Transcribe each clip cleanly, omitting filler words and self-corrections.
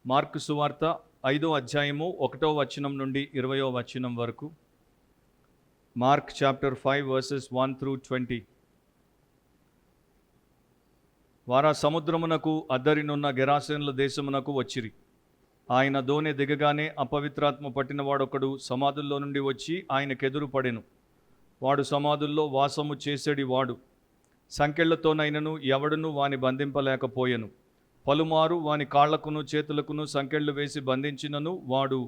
Mark సువార్త 5వ అధ్యాయము 1వ వచనం నుండి 20వ వచనం వరకు. Mark chapter 5 versus 1 through 20. వారా సముద్రమునకు అద్దరినున్న గెరాసేనుల దేశమునకు వచ్చిరి. ఆయన దోణి దిగగానే అపవిత్రాత్మ పట్టినవాడొకడు సమాధుల్లో నుండి వచ్చి ఆయనకెదురు పడెను. వాడు సమాధుల్లో వాసము చేసేడి వాడు. సంకెళ్లతోనైనను ఎవడును వాని బంధింపలేకపోయెను. పలుమారు వాని కాళ్లకును చేతులకును సంకెళ్ళు వేసి బంధించినను వాడు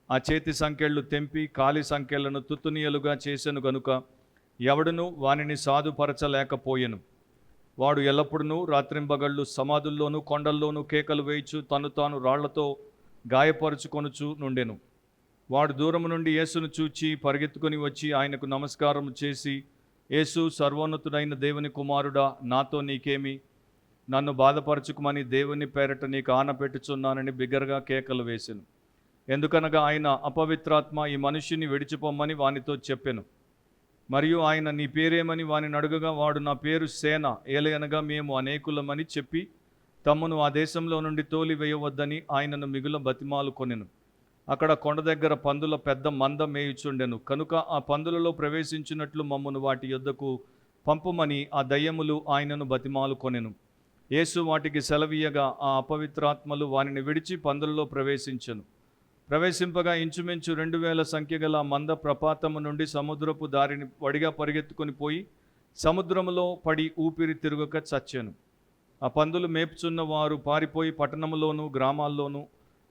ఆ చేతి సంకెళ్ళు తెంపి కాలి సంకెళ్లను తుత్తునియలుగా చేసెను గనుక ఎవడును వానిని సాధుపరచలేకపోయెను. వాడు ఎల్లప్పుడూ రాత్రింబగళ్ళు సమాధుల్లోనూ కొండల్లోనూ కేకలు వేయిచు తను తాను రాళ్లతో గాయపరుచుకొనుచు నుండెను. వాడు దూరము నుండి యేసును చూచి పరిగెత్తుకొని వచ్చి ఆయనకు నమస్కారం చేసి, యేసు, సర్వోన్నతుడైన దేవుని కుమారుడా, నాతో నీకేమి? నన్ను బాధపరచుకుమని దేవుని పేరట నీకు ఆనపెట్టుచున్నానని బిగ్గరగా కేకలు వేసెను. ఎందుకనగా ఆయన అపవిత్రాత్మ ఈ మనుష్యుని విడిచిపోమ్మని వానితో చెప్పెను. మరియు ఆయన నీ పేరేమని వానిని అడుగగా వాడు, నా పేరు సేన, ఏలయనగా మేము అనేకులమని చెప్పి తమ్మును ఆ దేశంలో నుండి తోలివేయవద్దని ఆయనను మిగుల బతిమాలు కొనెను. అక్కడ కొండ దగ్గర పందుల పెద్ద మంద మేయుచుండెను కనుక ఆ పందులలో ప్రవేశించినట్లు మమ్మను వాటి యొద్దకు పంపుమని ఆ దయ్యములు ఆయనను బతిమాలు కొనెను. యేసు వాటికి సెలవీయగా ఆ అపవిత్రాత్మలు వానిని విడిచి పందులలో ప్రవేశించెను. ప్రవేశింపగా ఇంచుమించు 2000 సంఖ్య గల మంద ప్రపాతము నుండి సముద్రపు దారిని వడిగా పరిగెత్తుకొని పోయి సముద్రములో పడి ఊపిరి తిరుగక చచ్చెను. ఆ పందులు మేపుచున్న వారు పారిపోయి పట్టణములోను గ్రామాల్లోనూ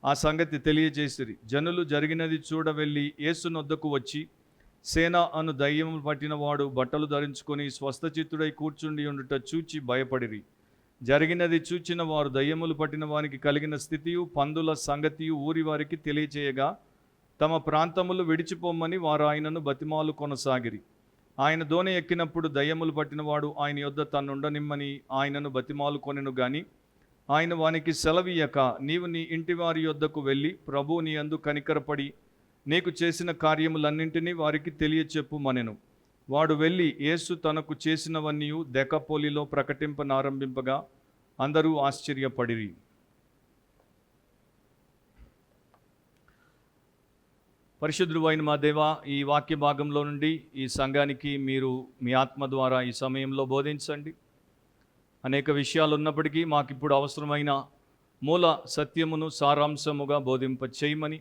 ఆ సంగతి తెలియజేసిరి. జనులు జరిగినది చూడ వెళ్ళి యేసునొద్దకు వచ్చి, సేన అను దయ్యము పట్టినవాడు బట్టలు ధరించుకొని స్వస్థచిత్తుడై కూర్చుండి ఉండుట చూచి భయపడిరి. జరిగినది చూచిన వారు దయ్యములు పట్టిన వారికి కలిగిన స్థితియు పందుల సంగతియు ఊరి వారికి తెలియచేయగా తమ ప్రాంతములు విడిచిపోమ్మని వారు ఆయనను బతిమాలు కొనసాగిరి. ఆయన దోణి ఎక్కినప్పుడు దయ్యములు పట్టినవాడు ఆయన యొద్ద తన్నుండనిమ్మని ఆయనను బతిమాలు కొనెను గాని ఆయన వానికి సెలవీయక, నీవు నీ ఇంటివారి యొద్దకు వెళ్ళి ప్రభు నీ యందు కనికరపడి నీకు చేసిన కార్యములన్నింటినీ వారికి తెలియచెప్పుమనెను. వాడు వెళ్ళి యేసు తనకు చేసినవన్నీ దెకపొలిలో ప్రకటింపనారంభింపగా అందరూ ఆశ్చర్యపడిరి. పరిశుద్ధుడు అయిన మా దేవా, ఈ వాక్య భాగంలో నుండి ఈ సంఘానికి మీరు మీ ఆత్మ ద్వారా ఈ సమయంలో బోధించండి. అనేక విషయాలు ఉన్నప్పటికీ మాకిప్పుడు అవసరమైన మూల సత్యమును సారాంశముగా బోధింప చేయమని,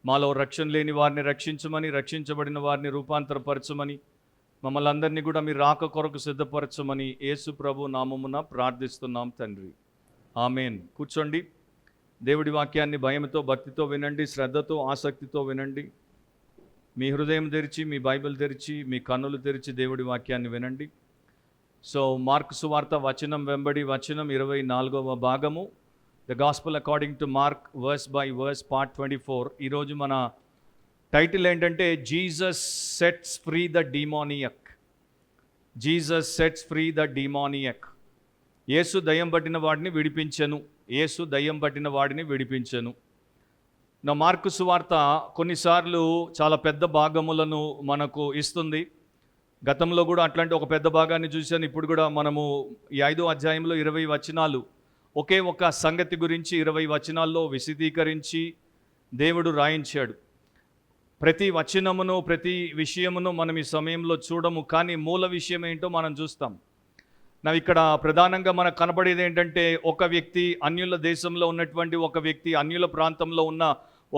మాలో రక్షణ లేని వారిని రక్షించమని, రక్షించబడిన వారిని రూపాంతరపరచమని, మమ్మల్ని అందరినీ కూడా మీరు రాక కొరకు సిద్ధపరచమని యేసు ప్రభు నామమున ప్రార్థిస్తున్నాం తండ్రి, ఆమేన్. కూర్చోండి. దేవుడి వాక్యాన్ని భయంతో భక్తితో వినండి, శ్రద్ధతో ఆసక్తితో వినండి. మీ హృదయం తెరిచి, మీ బైబిల్ తెరిచి, మీ కన్నులు తెరిచి దేవుడి వాక్యాన్ని వినండి. సో మార్కు సువార్త వచనం వెంబడి వచనం 24వ భాగము, the gospel according to Mark verse by verse part 24. ఈరోజు మన టైటిల్ ఏంటంటే Jesus sets free the demoniac. Jesus sets free the demoniac. యేసు దయ్యం పట్టిన వాడిని విడిపించెను. యేసు దయ్యం పట్టిన వాడిని విడిపించెను. నా మార్కు సువార్త కొన్నిసార్లు చాలా పెద్ద భాగములను మనకు ఇస్తుంది. గతంలో కూడా అట్లాంటి ఒక పెద్ద భాగాన్ని చూశాను. ఇప్పుడు కూడా మనము ఈ 5వ అధ్యాయంలో 20 వచనాలు ఒకే ఒక సంగతి గురించి 20 వచనాల్లో విశదీకరించి దేవుడు రాయించాడు. ప్రతి వచనమును ప్రతి విషయమును మనం ఈ సమయంలో చూడము, కానీ మూల విషయం ఏంటో మనం చూస్తాం. ఇక్కడ ప్రధానంగా మనకు కనబడేది ఏంటంటే, ఒక వ్యక్తి అన్యుల దేశంలో ఉన్నటువంటి ఒక వ్యక్తి, అన్యుల ప్రాంతంలో ఉన్న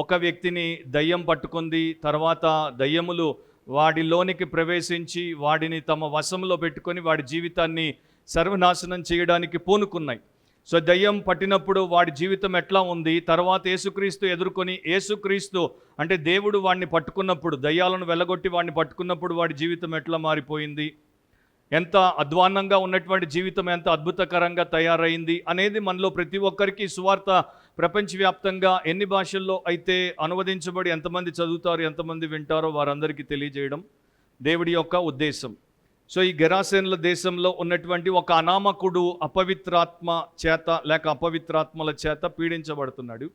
ఒక వ్యక్తిని దయ్యం పట్టుకుంది. తర్వాత దయ్యములు వాడిలోనికి ప్రవేశించి వాడిని తమ వశంలో పెట్టుకొని వాడి జీవితాన్ని సర్వనాశనం చేయడానికి పూనుకున్నాయి. సో దయ్యం పట్టినప్పుడు వాడి జీవితం ఎట్లా ఉంది, తర్వాత యేసుక్రీస్తు ఎదుర్కొని, యేసుక్రీస్తు అంటే దేవుడు వాడిని పట్టుకున్నప్పుడు, దయ్యాలను వెళ్ళగొట్టి వాడిని పట్టుకున్నప్పుడు వాడి జీవితం ఎట్లా మారిపోయింది, ఎంత అధ్వాన్నంగా ఉన్నటువంటి జీవితం ఎంత అద్భుతకరంగా తయారైంది అనేది మనలో ప్రతి ఒక్కరికి సువార్త ప్రపంచవ్యాప్తంగా ఎన్ని భాషల్లో అయితే అనువదించబడి ఎంతమంది చదువుతారు, ఎంతమంది వింటారో వారందరికీ తెలియజేయడం దేవుడి యొక్క ఉద్దేశం. సో ఈ గెరాసేనుల దేశంలో ఉన్నటువంటి ఒక అనామకుడు అపవిత్రాత్మ చేత లేక అపవిత్రాత్మల చేత పీడించబడుతున్నాడు.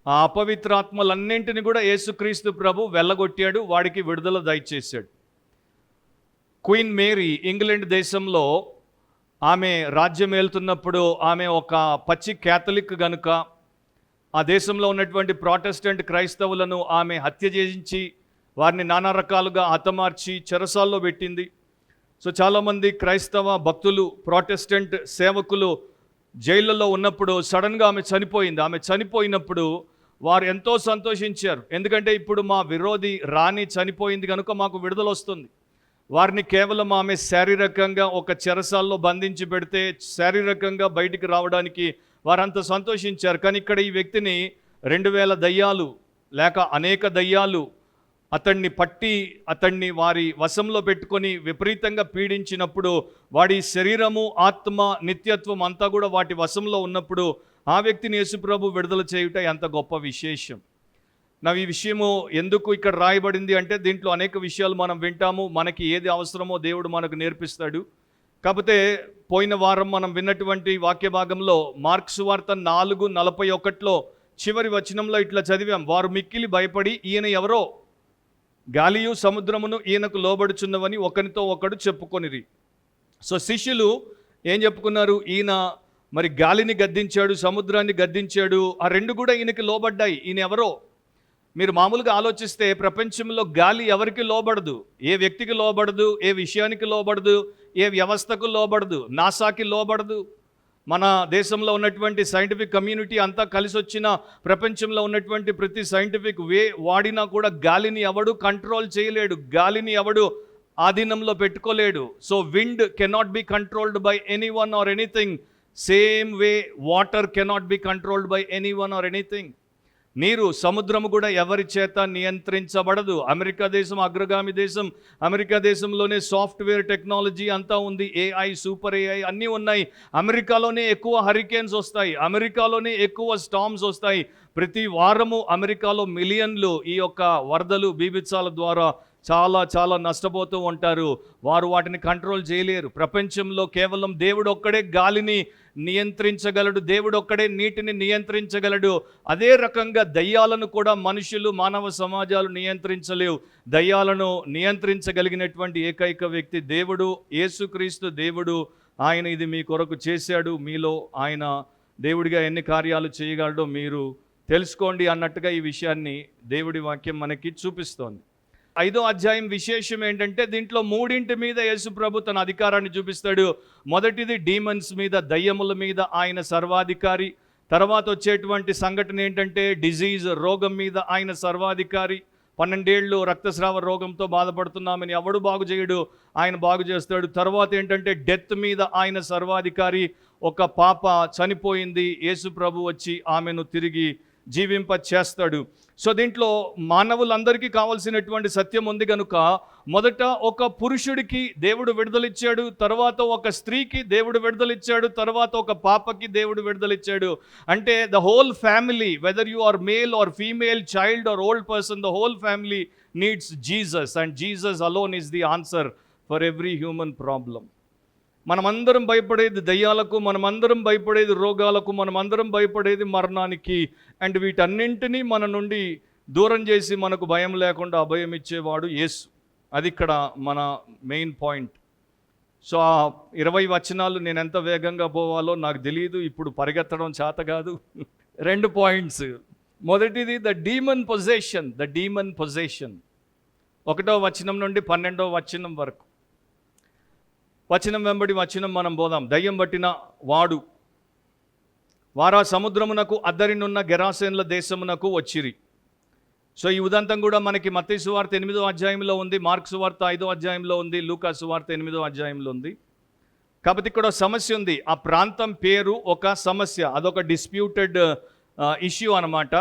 ఆ అపవిత్రాత్మలన్నింటినీ కూడా యేసుక్రీస్తు ప్రభు వెళ్ళగొట్టాడు, వాడికి విడుదల దయచేశాడు. క్వీన్ మేరీ ఇంగ్లాండ్ దేశంలో ఆమె రాజ్యం ఏలుతున్నప్పుడు ఆమె ఒక పచ్చి క్యాథలిక్ గనుక ఆ దేశంలో ఉన్నటువంటి ప్రాటెస్టెంట్ క్రైస్తవులను ఆమె హత్య చేయించి వారిని నానా రకాలుగా హతమార్చి చెరసాల్లో పెట్టింది. సో చాలామంది క్రైస్తవ భక్తులు, ప్రాటెస్టెంట్ సేవకులు జైళ్ళలో ఉన్నప్పుడు సడన్గా ఆమె చనిపోయింది. ఆమె చనిపోయినప్పుడు వారు ఎంతో సంతోషించారు. ఎందుకంటే ఇప్పుడు మా విరోధి రాణి చనిపోయింది కనుక మాకు విడుదల వస్తుంది. వారిని కేవలం ఆమె శారీరకంగా ఒక చెరసాల్లో బంధించి పెడితే శారీరకంగా బయటికి రావడానికి వారంతా సంతోషించారు. కానీ ఇక్కడ ఈ వ్యక్తిని 2000 దయ్యాలు లేక అనేక దయ్యాలు అతన్ని పట్టి అతన్ని వారి వశంలో పెట్టుకొని విపరీతంగా పీడించినప్పుడు వాడి శరీరము, ఆత్మ, నిత్యత్వం అంతా కూడా వాటి వశంలో ఉన్నప్పుడు ఆ వ్యక్తిని యేసుప్రభు విడుదల చేయుట ఎంత గొప్ప విశేషం. ఈ విషయము ఎందుకు ఇక్కడ రాయబడింది అంటే దీంట్లో అనేక విషయాలు మనం వింటాము. మనకి ఏది అవసరమో దేవుడు మనకు నేర్పిస్తాడు. కాకపోతే పోయిన వారం మనం విన్నటువంటి వాక్య భాగంలో మార్కు సువార్త 4:41 చివరి వచనంలో ఇట్లా చదివాం, వారు మిక్కిలి భయపడి ఈయన ఎవరో, గాలియు సముద్రమును ఈయనకు లోబడుచున్నవని ఒకరితో ఒకడు చెప్పుకొనిరి. సో శిష్యులు ఏం చెప్పుకున్నారు? ఈయన మరి గాలిని గద్దించాడు, సముద్రాన్ని గద్దించాడు, ఆ రెండు కూడా ఈయనకి లోబడ్డాయి. ఈయన ఎవరో? మీరు మామూలుగా ఆలోచిస్తే ప్రపంచంలో గాలి ఎవరికి లోబడదు, ఏ వ్యక్తికి లోబడదు, ఏ విషయానికి లోబడదు, ఏ వ్యవస్థకు లోబడదు, నాసాకి లోబడదు. మన దేశంలో ఉన్నటువంటి సైంటిఫిక్ కమ్యూనిటీ అంతా కలిసి వచ్చిన ప్రపంచంలో ఉన్నటువంటి ప్రతి సైంటిఫిక్ వే వాడినా కూడా గాలిని ఎవడు కంట్రోల్ చేయలేడు, గాలిని ఎవడు ఆధీనంలో పెట్టుకోలేడు. So wind cannot be controlled by anyone or anything. Same way water cannot be controlled by anyone or anything. నీరు, సముద్రము కూడా ఎవరి చేత నియంత్రించబడదు. అమెరికా దేశం అగ్రగామి దేశం. అమెరికా దేశంలోనే సాఫ్ట్వేర్ టెక్నాలజీ అంతా ఉంది, ఏఐ, సూపర్ ఏఐ అన్నీ ఉన్నాయి. అమెరికాలోనే ఎక్కువ హరికేన్స్ వస్తాయి, అమెరికాలోనే ఎక్కువ స్టార్మ్స్ వస్తాయి. ప్రతి వారము అమెరికాలో మిలియన్లు ఈ యొక్క వరదలు, బీభత్సాల ద్వారా చాలా చాలా నష్టపోతూ ఉంటారు. వారు వాటిని కంట్రోల్ చేయలేరు. ప్రపంచంలో కేవలం దేవుడు ఒక్కడే గాలిని నియంత్రించగలడు, దేవుడు ఒక్కడే నీటిని నియంత్రించగలడు. అదే రకంగా దయ్యాలను కూడా మనుషులు, మానవ సమాజాలు నియంత్రించలేవు. దయ్యాలను నియంత్రించగలిగినటువంటి ఏకైక వ్యక్తి దేవుడు, యేసుక్రీస్తు దేవుడు. ఆయన ఇది మీ కొరకు చేశాడు. మీలో ఆయన దేవుడిగా ఎన్ని కార్యాలు చేయగలడో మీరు తెలుసుకోండి అన్నట్టుగా ఈ విషయాన్ని దేవుడి వాక్యం మనకి చూపిస్తోంది. 5వ అధ్యాయం విశేషం ఏంటంటే దీంట్లో 3 మీద యేసు ప్రభు తన అధికారాన్ని చూపిస్తాడు. మొదటిది డీమన్స్ మీద, దయ్యముల మీద ఆయన సర్వాధికారి. తర్వాత వచ్చేటువంటి సంఘటన ఏంటంటే డిజీజ్, రోగం మీద ఆయన సర్వాధికారి. 12 ఏళ్ళు రక్తస్రావ రోగంతో బాధపడుతున్నామని ఎవడు బాగు చేయడు, ఆయన బాగు చేస్తాడు. తర్వాత ఏంటంటే డెత్ మీద ఆయన సర్వాధికారి. ఒక పాప చనిపోయింది, యేసు ప్రభు వచ్చి ఆమెను తిరిగి జీవింప చేస్తాడు. సో దీంట్లో మానవులందరికీ కావాల్సినటువంటి సత్యం ఉంది కనుక మొదట ఒక పురుషుడికి దేవుడు విడుదలిచ్చాడు, తర్వాత ఒక స్త్రీకి దేవుడు విడుదలిచ్చాడు, తర్వాత ఒక పాపకి దేవుడు విడుదలిచ్చాడు. అంటే the whole family, whether you are male or female, child or old person, the whole family needs Jesus, and Jesus alone is the answer for every human problem. మనమందరం భయపడేది దయ్యాలకు, మనమందరం భయపడేది రోగాలకు, మనమందరం భయపడేది మరణానికి. అండ్ వీటన్నింటినీ మన నుండి దూరం చేసి మనకు భయం లేకుండా అభయం ఇచ్చేవాడు యేసు. అది ఇక్కడ మన మెయిన్ పాయింట్. సో ఆ 20 వచనాలు నేను ఎంత వేగంగా పోవాలో నాకు తెలియదు, ఇప్పుడు పరిగెత్తడం చేత కాదు. 2 పాయింట్స్. మొదటిది ద డీమన్ పొజెషన్. 1వ వచనం నుండి 12వ వచనం వరకు. వచనం వెంబడి వచనం మనం పోదాం. దయ్యం పట్టిన వాడు వారా సముద్రమునకు అద్దరినున్న గెరాసేనుల దేశమునకు వచ్చిరి. సో ఈ ఉదంతం కూడా మనకి మత్తయి సువార్త 8వ అధ్యాయంలో ఉంది, మార్కు సువార్త 5వ అధ్యాయంలో ఉంది, లూకా సువార్త 8వ అధ్యాయంలో ఉంది. కాబట్టి ఇక్కడ సమస్య ఉంది. ఆ ప్రాంతం పేరు ఒక సమస్య, అదొక డిస్ప్యూటెడ్ ఇష్యూ అన్నమాట.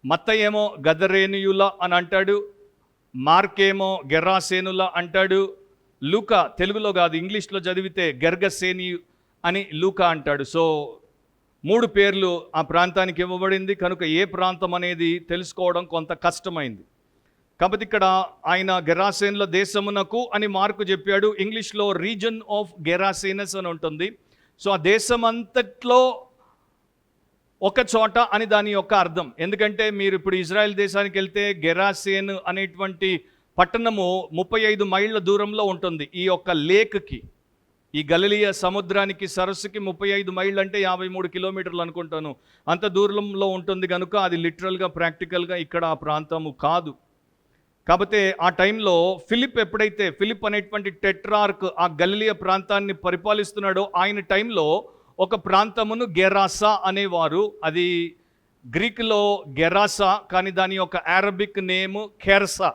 మత్తయి ఏమో గదరేనియుల అని అంటాడు, మార్కేమో గెరాసేనుల అంటాడు, లూకా తెలుగులో కాదు ఇంగ్లీష్లో చదివితే గెర్గసేని అని లూకా అంటాడు. సో 3 పేర్లు ఆ ప్రాంతానికి ఇవ్వబడింది కనుక ఏ ప్రాంతం అనేది తెలుసుకోవడం కొంత కష్టమైంది. కాబట్టి ఇక్కడ ఆయన గెరాసేనుల దేశమునకు అని మార్కు చెప్పాడు. ఇంగ్లీష్లో రీజన్ ఆఫ్ గెరాసేనస్ అని ఉంటుంది. సో ఆ దేశం అంతట్లో ఒక చోట అని దాని యొక్క అర్థం. ఎందుకంటే మీరు ఇప్పుడు ఇజ్రాయెల్ దేశానికి వెళ్తే గెరాసేన్ అనేటువంటి పట్టణము 35 మైళ్ళ దూరంలో ఉంటుంది ఈ యొక్క లేక్కి. ఈ గలిలియ సముద్రానికి సరస్సుకి 35 మైళ్ళు అంటే 53 కిలోమీటర్లు అనుకుంటాను. అంత దూరంలో ఉంటుంది కనుక అది లిటరల్గా ప్రాక్టికల్గా ఇక్కడ ఆ ప్రాంతము కాదు. కాకపోతే ఆ టైంలో ఫిలిప్ అనేటువంటి టెట్రార్క్ ఆ గలిలియ ప్రాంతాన్ని పరిపాలిస్తున్నాడో ఆయన టైంలో ఒక ప్రాంతమును గెరాసా అనేవారు. అది గ్రీకులో గెరాసా, కానీ దాని యొక్క అరబిక్ నేమ్ కెర్సా.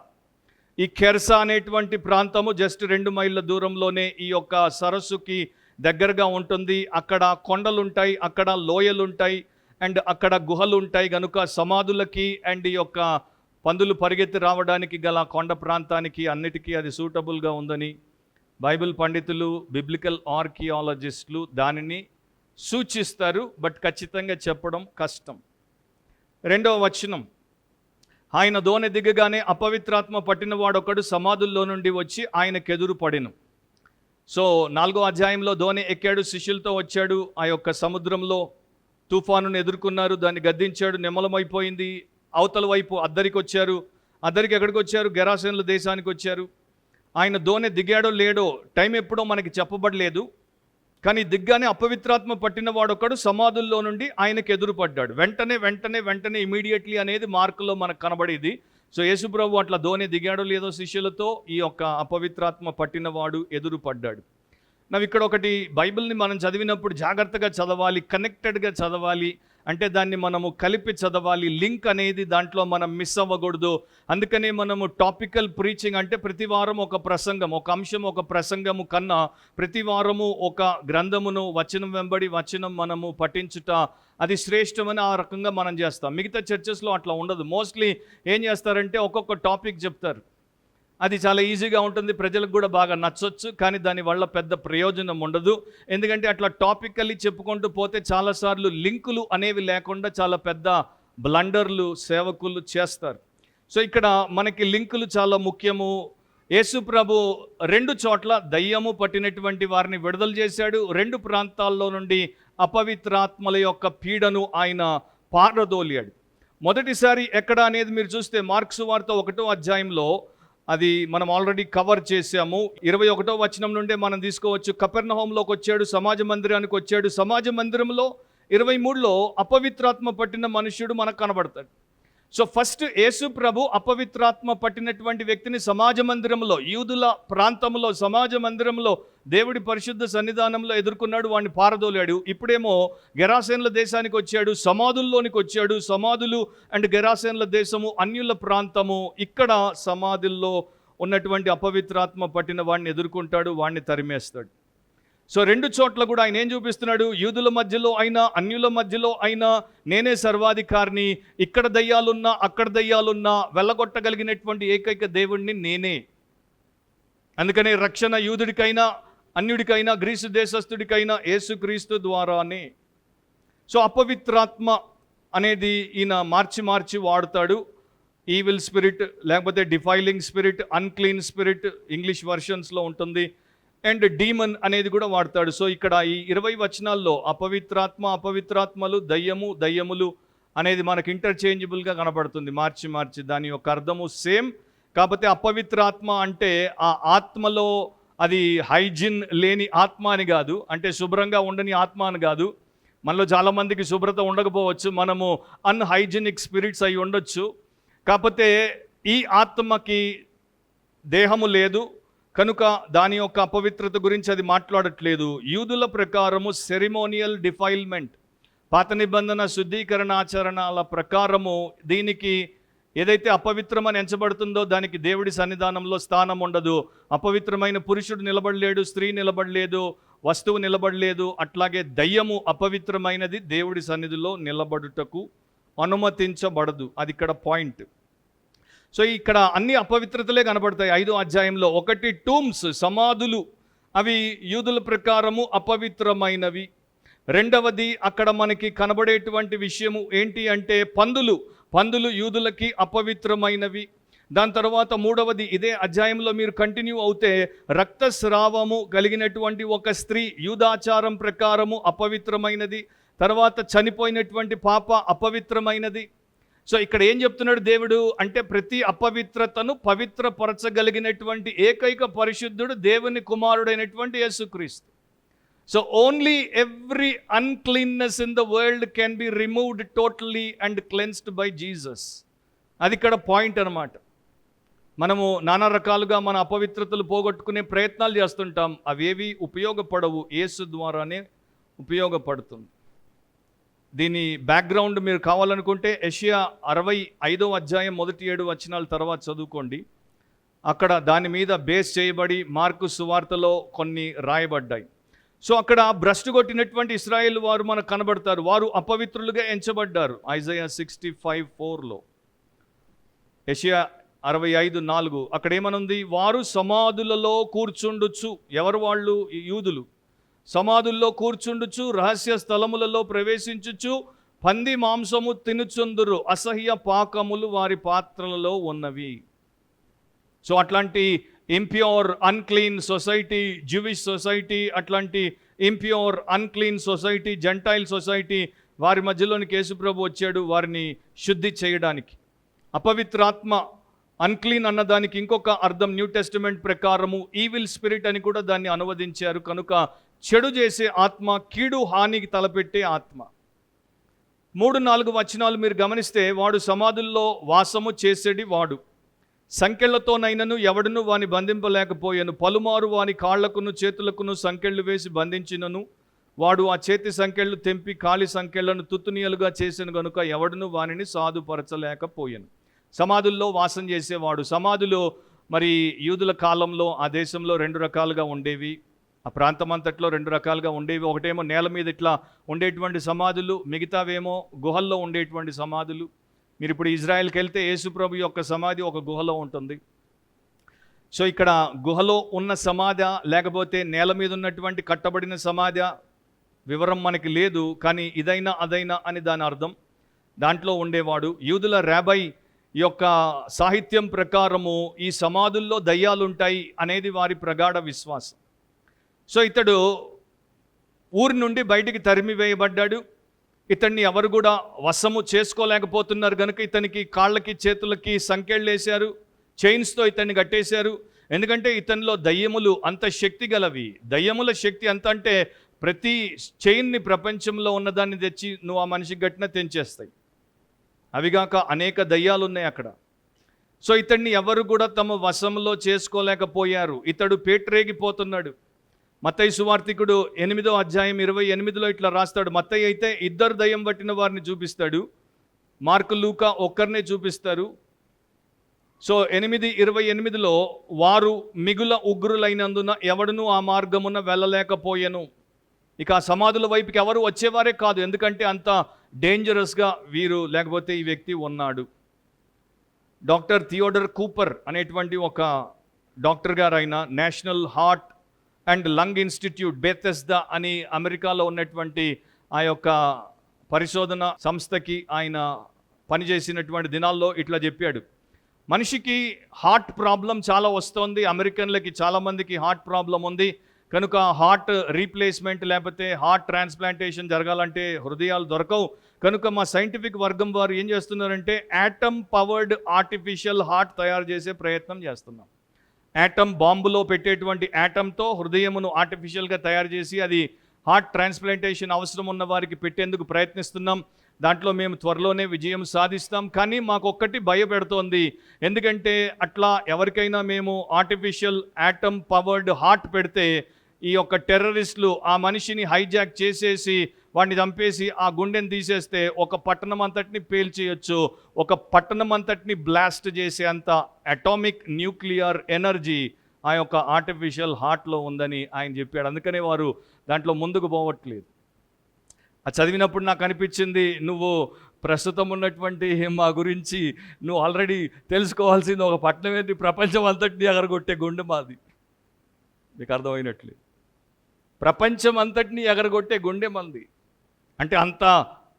ఈ కెర్సా అనేటువంటి ప్రాంతము జస్ట్ 2 మైళ్ళ దూరంలోనే ఈ యొక్క సరస్సుకి దగ్గరగా ఉంటుంది. అక్కడ కొండలుంటాయి, అక్కడ లోయలుంటాయి, అండ్ అక్కడ గుహలు ఉంటాయి. కనుక సమాధులకి అండ్ ఈ యొక్క పందులు పరిగెత్తి రావడానికి గల కొండ ప్రాంతానికి అన్నిటికీ అది సూటబుల్గా ఉందని బైబిల్ పండితులు, బిబ్లికల్ ఆర్కియాలజిస్టులు దానిని సూచిస్తారు. బట్ ఖచ్చితంగా చెప్పడం కష్టం. 2వ వచనం, ఆయన దోణి దిగగానే అపవిత్రాత్మ పట్టిన వాడొకడు సమాధుల్లో నుండి వచ్చి ఆయనకెదురు పడెను. సో 4వ అధ్యాయంలో దోణి ఎక్కాడు, శిష్యులతో వచ్చాడు. ఆ యొక్క సముద్రంలో తుఫానును ఎదుర్కొన్నారు, దాన్ని గద్దించాడు, నిమ్మలమైపోయింది. అవతల వైపు అద్దరికి వచ్చారు. అద్దరికి ఎక్కడికి వచ్చారు? గెరాసేనుల దేశానికి వచ్చారు. ఆయన దోణి దిగాడో లేడో టైం ఎప్పుడో మనకి చెప్పబడలేదు. కానీ దిగ్గానే అపవిత్రాత్మ పట్టిన వాడొకడు సమాధుల్లో నుండి ఆయనకు ఎదురుపడ్డాడు. వెంటనే ఇమీడియట్లీ అనేది మార్కులో మనకు కనబడేది. సో యేసుప్రభు అట్లా దోణి దిగాడో లేదో శిష్యులతో ఈ యొక్క అపవిత్రాత్మ పట్టినవాడు ఎదురుపడ్డాడు. ఇక్కడ ఒకటి, బైబిల్ని మనం చదివినప్పుడు జాగ్రత్తగా చదవాలి, కనెక్టెడ్గా చదవాలి. అంటే దాన్ని మనము కలిపి చదవాలి. లింక్ అనేది దాంట్లో మనం మిస్ అవ్వకూడదు. అందుకనే మనము టాపికల్ ప్రీచింగ్ అంటే ప్రతి వారం ఒక ప్రసంగం, ఒక అంశం, ఒక ప్రసంగము కన్నా ప్రతి వారము ఒక గ్రంథమును వచనం వెంబడి వచనం మనము పఠించుట అది శ్రేష్టమని ఆ రకంగా మనం చేస్తాం. మిగతా చర్చెస్లో అట్లా ఉండదు. మోస్ట్లీ ఏం చేస్తారంటే ఒక్కొక్క టాపిక్ చెప్తారు. అది చాలా ఈజీగా ఉంటుంది, ప్రజలకు కూడా బాగా నచ్చొచ్చు, కానీ దానివల్ల పెద్ద ప్రయోజనం ఉండదు. ఎందుకంటే అట్లా టాపికల్లీ చెప్పుకుంటూ పోతే చాలాసార్లు లింకులు అనేవి లేకుండా చాలా పెద్ద బ్లండర్లు సేవకులు చేస్తారు. సో ఇక్కడ మనకి లింకులు చాలా ముఖ్యము. యేసు ప్రభు 2 చోట్ల దయ్యము పట్టినటువంటి వారిని విడుదల చేశాడు. 2 ప్రాంతాల్లో నుండి అపవిత్రాత్మల యొక్క పీడను ఆయన పారదోలాడు. మొదటిసారి ఎక్కడ అనేది మీరు చూస్తే మార్కు సువార్త 1వ అధ్యాయంలో అది మనం ఆల్రెడీ కవర్ చేసాము. 21వ వచనం నుండే మనం తీసుకోవచ్చు. కపెర్నహూములోకి వచ్చాడు, సమాజ మందిరానికి వచ్చాడు. సమాజ మందిరంలో 23లో అపవిత్రాత్మ పట్టిన మనుష్యుడు మనకు కనబడతాడు. సో ఫస్ట్ యేసు ప్రభు అపవిత్రాత్మ పట్టినటువంటి వ్యక్తిని సమాజ మందిరంలో, యూదుల ప్రాంతంలో సమాజ మందిరంలో దేవుడి పరిశుద్ధ సన్నిధానంలో ఎదుర్కొన్నాడు, వాడిని పారదోలాడు. ఇప్పుడేమో గెరాసేనుల దేశానికి వచ్చాడు, సమాధుల్లోనికి వచ్చాడు. సమాధులు అండ్ గెరాసేనుల దేశము అన్యుల ప్రాంతము. ఇక్కడ సమాధుల్లో ఉన్నటువంటి అపవిత్రాత్మ పట్టిన వాడిని ఎదుర్కొంటాడు, వాడిని తరిమేస్తాడు. సో 2 చోట్ల కూడా ఆయన ఏం చూపిస్తున్నాడు? యూదుల మధ్యలో అయినా అన్యుల మధ్యలో అయినా నేనే సర్వాధికారిని, ఇక్కడ దయ్యాలున్నా అక్కడ దయ్యాలున్నా వెళ్ళగొట్టగలిగినటువంటి ఏకైక దేవుణ్ణి నేనే. అందుకనే రక్షణ యూదుడికైనా అన్యుడికైనా గ్రీసు దేశస్థుడికైనా యేసుక్రీస్తు ద్వారానే. సో అపవిత్రాత్మ అనేది ఈయన మార్చి వాడుతాడు. ఈవిల్ స్పిరిట్, లేకపోతే defiling spirit, unclean spirit English వర్షన్స్లో ఉంటుంది, అండ్ డీమన్ అనేది కూడా వాడతాడు. సో ఇక్కడ ఈ 20 వచనాల్లో అపవిత్రాత్మలు, దయ్యములు అనేది మనకు ఇంటర్చేంజబుల్గా కనబడుతుంది. మార్చి దాని యొక్క అర్థము సేమ్. కాకపోతే అపవిత్రాత్మ అంటే ఆ ఆత్మలో అది హైజిన్ లేని ఆత్మ అని కాదు, అంటే శుభ్రంగా ఉండని ఆత్మ అని కాదు. మనలో చాలామందికి శుభ్రత ఉండకపోవచ్చు, మనము అన్హైజినిక్ స్పిరిట్స్ అయి ఉండొచ్చు. కాకపోతే ఈ ఆత్మకి దేహము లేదు కనుక దాని యొక్క అపవిత్రత గురించి అది మాట్లాడట్లేదు. యూదుల ప్రకారము సెరిమోనియల్ డిఫైల్మెంట్, పాత నిబంధన శుద్ధీకరణ ఆచరణల ప్రకారము దీనికి ఏదైతే అపవిత్రమని ఎంచబడుతుందో దానికి దేవుడి సన్నిధానంలో స్థానం ఉండదు. అపవిత్రమైన పురుషుడు నిలబడలేడు, స్త్రీ నిలబడలేదు, వస్తువు నిలబడలేదు. అట్లాగే దయ్యము అపవిత్రమైనది దేవుడి సన్నిధిలో నిలబడుటకు అనుమతించబడదు. అది ఇక్కడ పాయింట్. సో ఇక్కడ అన్ని అపవిత్రతలే కనబడతాయి 5వ అధ్యాయంలో. 1 టూమ్స్, సమాధులు, అవి యూదుల ప్రకారము అపవిత్రమైనవి. 2వది అక్కడ మనకి కనబడేటువంటి విషయము ఏంటి అంటే పందులు యూదులకి అపవిత్రమైనవి. దాని తర్వాత 3వది ఇదే అధ్యాయంలో మీరు కంటిన్యూ అవుతే రక్తస్రావము కలిగినటువంటి ఒక స్త్రీ యూదాచారం ప్రకారము అపవిత్రమైనది. తర్వాత చనిపోయినటువంటి పాప అపవిత్రమైనది. సో ఇక్కడ ఏం చెప్తున్నాడు దేవుడు అంటే ప్రతి అపవిత్రతను పవిత్రపరచగలిగినటువంటి ఏకైక పరిశుద్ధుడు దేవుని కుమారుడైనటువంటి యేసుక్రీస్తు. So only every uncleanness in the world can be removed totally and cleansed by Jesus. అది ఇక్కడ పాయింట్ అన్నమాట. మనము నానా రకాలుగా మన అపవిత్రతలు పోగొట్టుకునే ప్రయత్నాలు చేస్తుంటాం, అవేవి ఉపయోగపడవు, యేసు ద్వారానే ఉపయోగపడుతుంది. దీని బ్యాక్గ్రౌండ్ మీరు కావాలనుకుంటే యెషయా 65వ అధ్యాయం 1-7 వచనాల తర్వాత చదువుకోండి. అక్కడ దాని మీద బేస్ చేయబడి మార్కు సువార్తలో కొన్ని రాయబడ్డాయి. సో అక్కడ భ్రష్టు కొట్టినటువంటి ఇశ్రాయేలు వారు మనకు కనబడతారు. వారు అపవిత్రులుగా ఎంచబడ్డారు. ఐజయా 65:4లో, యెషయా 65:4 అక్కడ ఏమనుంది? వారు సమాధులలో కూర్చుండుచు, ఎవరు వాళ్ళు? యూదులు. సమాధుల్లో కూర్చుండుచు, రహస్య స్థలములలో ప్రవేశించుచు, పంది మాంసము తినుచుందురు, అసహ్య పాకములు వారి పాత్రలలో ఉన్నవి. సో అట్లాంటి impure unclean society, Jewish society, అట్లాంటి impure unclean society, gentile society, వారి మధ్యలోనికి యేసుప్రభు వచ్చాడు వారిని శుద్ధి చేయడానికి. అపవిత్రాత్మ, అన్క్లీన్ అన్నదానికి ఇంకొక అర్థం న్యూ టెస్టిమెంట్ ప్రకారము ఈవిల్ స్పిరిట్ అని కూడా దాన్ని అనువదించారు. కనుక చెడు చేసే ఆత్మ, కీడు హానికి తలపెట్టే ఆత్మ. 3-4 వచనాలు మీరు గమనిస్తే, వాడు సమాధుల్లో వాసము చేసేది వాడు, సంకెళ్లతోనైనను ఎవడును వాని బంధింపలేకపోయాను, పలుమారు వాని కాళ్లకును చేతులకును సంకెళ్ళు వేసి బంధించినను వాడు ఆ చేతి సంకెళ్ళు తెంపి కాలి సంకెళ్లను తుత్తునియలుగా చేసిన గనుక ఎవడును వానిని సాధుపరచలేకపోయాను. సమాధుల్లో వాసం చేసేవాడు. సమాధులు మరి యూదుల కాలంలో ఆ దేశంలో 2 రకాలుగా ఉండేవి, ఆ ప్రాంతం అంతట్లో 2 రకాలుగా ఉండేవి. ఒకటేమో నేల మీద ఇట్లా ఉండేటువంటి సమాధులు, మిగతావేమో గుహల్లో ఉండేటువంటి సమాధులు. మీరు ఇప్పుడు ఇజ్రాయెల్కి వెళ్తే యేసుప్రభు యొక్క సమాధి ఒక గుహలో ఉంటుంది. సో ఇక్కడ గుహలో ఉన్న సమాధి లేకపోతే నేల మీద ఉన్నటువంటి కట్టబడిన సమాధి వివరం మనకి లేదు, కానీ ఇదైనా అదైనా అని దాని అర్థం. దాంట్లో ఉండేవాడు. యూదుల రాబై యొక్క సాహిత్యం ప్రకారము ఈ సమాధుల్లో దయ్యాలుంటాయి అనేది వారి ప్రగాఢ విశ్వాసం. సో ఇతడు ఊరి నుండి బయటికి తరిమివేయబడ్డాడు. ఇతన్ని ఎవరు కూడా వశము చేసుకోలేకపోతున్నారు కనుక ఇతనికి కాళ్ళకి చేతులకి సంకెళ్ళు వేశారు, చైన్స్తో ఇతన్ని కట్టేశారు. ఎందుకంటే ఇతనిలో దయ్యములు అంత శక్తి గలవి. దయ్యముల శక్తి ఎంత అంటే ప్రతి చైన్ని ప్రపంచంలో ఉన్నదాన్ని తెచ్చి నువ్వు ఆ మనిషికి గట్టిన తెంచేస్తాయి. అవిగాక అనేక దయ్యాలు ఉన్నాయి అక్కడ. సో ఇతన్ని ఎవరు కూడా తమ వశంలో చేసుకోలేకపోయారు. ఇతడు పేట్రేగిపోతున్నాడు. మత్తయి సువార్తికుడు 8వ అధ్యాయం 28లో ఇట్లా రాస్తాడు. మత్తయి అయితే 2 దయ్యం పట్టిన వారిని చూపిస్తాడు, మార్కు లూకా ఒక్కరినే చూపిస్తారు. సో 8:28లో వారు మిగుల ఉగ్రులైనందున ఎవడును ఆ మార్గమున వెళ్ళలేకపోయెను. ఇక ఆ సమాధుల వైపుకి ఎవరు వచ్చేవారే కాదు, ఎందుకంటే అంత డేంజరస్గా వీరు లేకపోతే ఈ వ్యక్తి ఉన్నాడు. డాక్టర్ థియోడర్ కూపర్ అనేటువంటి ఒక డాక్టర్ గారు, ఆయన national heart and lung institute Bethesda అని అమెరికాలో ఉన్నటువంటి ఆ యొక్క పరిశోధన సంస్థకి ఆయన పనిచేసినటువంటి దినాల్లో ఇట్లా చెప్పాడు. మనిషికి హార్ట్ ప్రాబ్లం చాలా వస్తుంది. అమెరికన్లకి చాలామందికి హార్ట్ ప్రాబ్లం ఉంది. కనుక హార్ట్ రీప్లేస్మెంట్ లేకపోతే హార్ట్ ట్రాన్స్ప్లాంటేషన్ జరగాలంటే హృదయాలు దొరకవు. కనుక మా సైంటిఫిక్ వర్గం వారు ఏం చేస్తున్నారంటే యాటమ్ పవర్డ్ ఆర్టిఫిషియల్ హార్ట్ తయారు చేసే ప్రయత్నం చేస్తున్నాం. యాటమ్ బాంబులో పెట్టేటువంటి యాటమ్తో హృదయమును ఆర్టిఫిషియల్గా తయారు చేసి అది హార్ట్ ట్రాన్స్ప్లాంటేషన్ అవసరం ఉన్న వారికి పెట్టేందుకు ప్రయత్నిస్తున్నాం. దాంట్లో మేము త్వరలోనే విజయం సాధిస్తాం. కానీ మాకు ఒక్కటి భయపెడుతోంది. ఎందుకంటే అట్లా ఎవరికైనా మేము ఆర్టిఫిషియల్ యాటమ్ పవర్డ్ హార్ట్ పెడితే ఈ యొక్క టెర్రరిస్టులు ఆ మనిషిని హైజాక్ చేసేసి వాడిని చంపేసి ఆ గుండెని తీసేస్తే ఒక పట్టణం అంతటిని పేల్చేయచ్చు. ఒక పట్టణం అంతటిని బ్లాస్ట్ చేసే అంత అటామిక్ న్యూక్లియర్ ఎనర్జీ ఆ యొక్క ఆర్టిఫిషియల్ హార్ట్లో ఉందని ఆయన చెప్పాడు. అందుకనే వారు దాంట్లో ముందుకు పోవట్లేదు. అది చదివినప్పుడు నాకు అనిపించింది, నువ్వు ప్రస్తుతం ఉన్నటువంటి మా గురించి నువ్వు ఆల్రెడీ తెలుసుకోవాల్సింది ఒక పట్టణం ఏంటి, ప్రపంచం అంతటిని ఎగరగొట్టే గుండె మాది. మీకు అర్థమైనట్లే, ప్రపంచం అంతటిని ఎగరగొట్టే గుండె మంది. అంటే అంత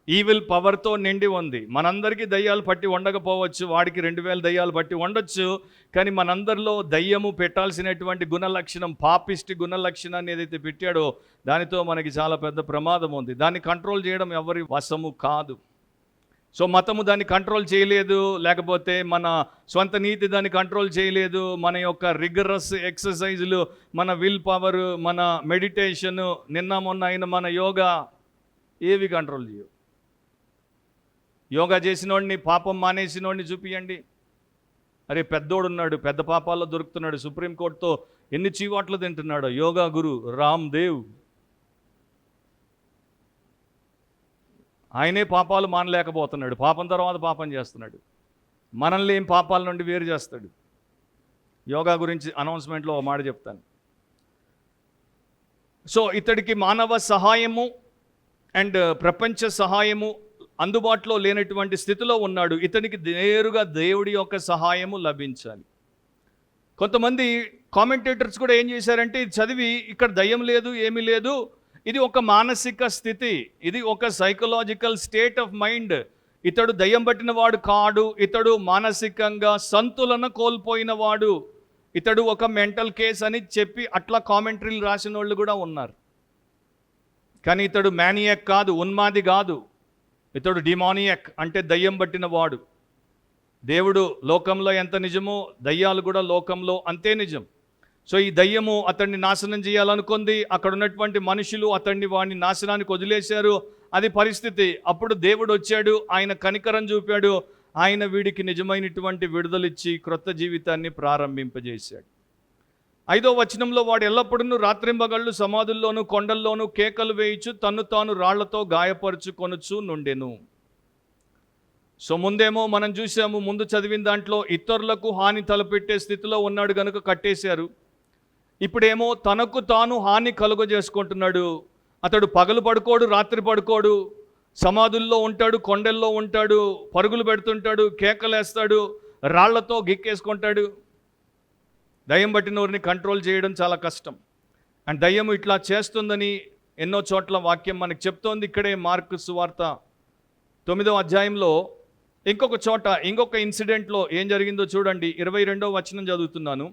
ఈవిల్ పవర్తో నిండి ఉంది. మనందరికీ దయ్యాలు పట్టి ఉండకపోవచ్చు, వాడికి 2000 దయ్యాలు పట్టి ఉండొచ్చు. కానీ మనందరిలో దయ్యము పెట్టాల్సినటువంటి గుణలక్షణం, పాపిష్టి గుణలక్షణాన్ని ఏదైతే పెట్టాడో దానితో మనకి చాలా పెద్ద ప్రమాదం ఉంది. దాన్ని కంట్రోల్ చేయడం ఎవరి వశము కాదు. సో మతము దాన్ని కంట్రోల్ చేయలేదు, లేకపోతే మన స్వంత నీతి దాన్ని కంట్రోల్ చేయలేదు, మన యొక్క రిగరస్ ఎక్సర్సైజులు, మన విల్ పవర్, మన మెడిటేషను, నిన్న మొన్న అయిన మన యోగా ఏవి కంట్రోల్ చేయవు. యోగా చేసినోడిని, పాపం మానేసినోడిని చూపియండి, అరే పెద్దోడున్నాడు, పెద్ద పాపాల్లో దొరుకుతున్నాడు, సుప్రీంకోర్టుతో ఎన్ని చీవాట్లు తింటున్నాడో యోగా గురు రామ్ దేవ్. ఆయనే పాపాలు మానలేకపోతున్నాడు, పాపం తర్వాత పాపం చేస్తున్నాడు, మనల్ని ఏం పాపాల నుండి వేరు చేస్తాడు. యోగా గురించి అనౌన్స్మెంట్లో ఒక మాట చెప్తాను. సో ఇతడికి మానవ సహాయము అండ్ ప్రపంచ సహాయము అందుబాటులో లేనటువంటి స్థితిలో ఉన్నాడు. ఇతనికి నేరుగా దేవుడి యొక్క సహాయము లభించాలి. కొంతమంది కామెంటేటర్స్ కూడా ఏం చేశారంటే, ఇది చదివి ఇక్కడ దయ్యం లేదు, ఏమీ లేదు, ఇది ఒక మానసిక స్థితి, ఇది ఒక సైకలాజికల్ స్టేట్ ఆఫ్ మైండ్, ఇతడు దయ్యం పట్టిన వాడు కాడు, ఇతడు మానసికంగా సంతులన కోల్పోయిన వాడు, ఇతడు ఒక మెంటల్ కేస్ అని చెప్పి అట్లా కామెంటరీలు రాసిన వాళ్ళు కూడా ఉన్నారు. కానీ ఇతడు మ్యానియాక్ కాదు, ఉన్మాది కాదు, ఇతడు డిమానియాక్ అంటే దయ్యం పట్టిన వాడు. దేవుడు లోకంలో ఎంత నిజమో దయ్యాలు కూడా లోకంలో అంతే నిజం. సో ఈ దయ్యము అతన్ని నాశనం చేయాలనుకుంది, అక్కడ ఉన్నటువంటి మనుషులు వాడిని నాశనానికి వదిలేశారు, అది పరిస్థితి. అప్పుడు దేవుడు వచ్చాడు, ఆయన కనికరం చూపాడు, ఆయన వీడికి నిజమైనటువంటి విడుదలిచ్చి క్రొత్త జీవితాన్ని ప్రారంభింపజేశాడు. 5వ వచనంలో, వాడు ఎల్లప్పుడూ రాత్రింబగళ్ళు సమాధుల్లోనూ కొండల్లోనూ కేకలు వేయిచు తన్ను తాను రాళ్లతో గాయపరుచుకొనుచు నుండెను. సో ముందేమో మనం చూసాము, ముందు చదివిన దాంట్లో ఇతరులకు హాని తలపెట్టే స్థితిలో ఉన్నాడు కనుక కట్టేశారు. ఇప్పుడేమో తనకు తాను హాని కలుగజేసుకుంటున్నాడు. అతడు పగలు పడుకోడు, రాత్రి పడుకోడు, సమాధుల్లో ఉంటాడు, కొండల్లో ఉంటాడు, పరుగులు పెడుతుంటాడు, కేకలేస్తాడు, రాళ్లతో గిక్కేసుకుంటాడు. దయ్యం పట్టినోరిని కంట్రోల్ చేయడం చాలా కష్టం. అండ్ దయ్యం ఇట్లా చేస్తుందని ఎన్నో చోట్ల వాక్యం మనకు చెప్తోంది. ఇక్కడే మార్కు సువార్త 9వ అధ్యాయంలో ఇంకొక చోట ఇంకొక ఇన్సిడెంట్లో ఏం జరిగిందో చూడండి. 22వ వచనం చదువుతున్నాను.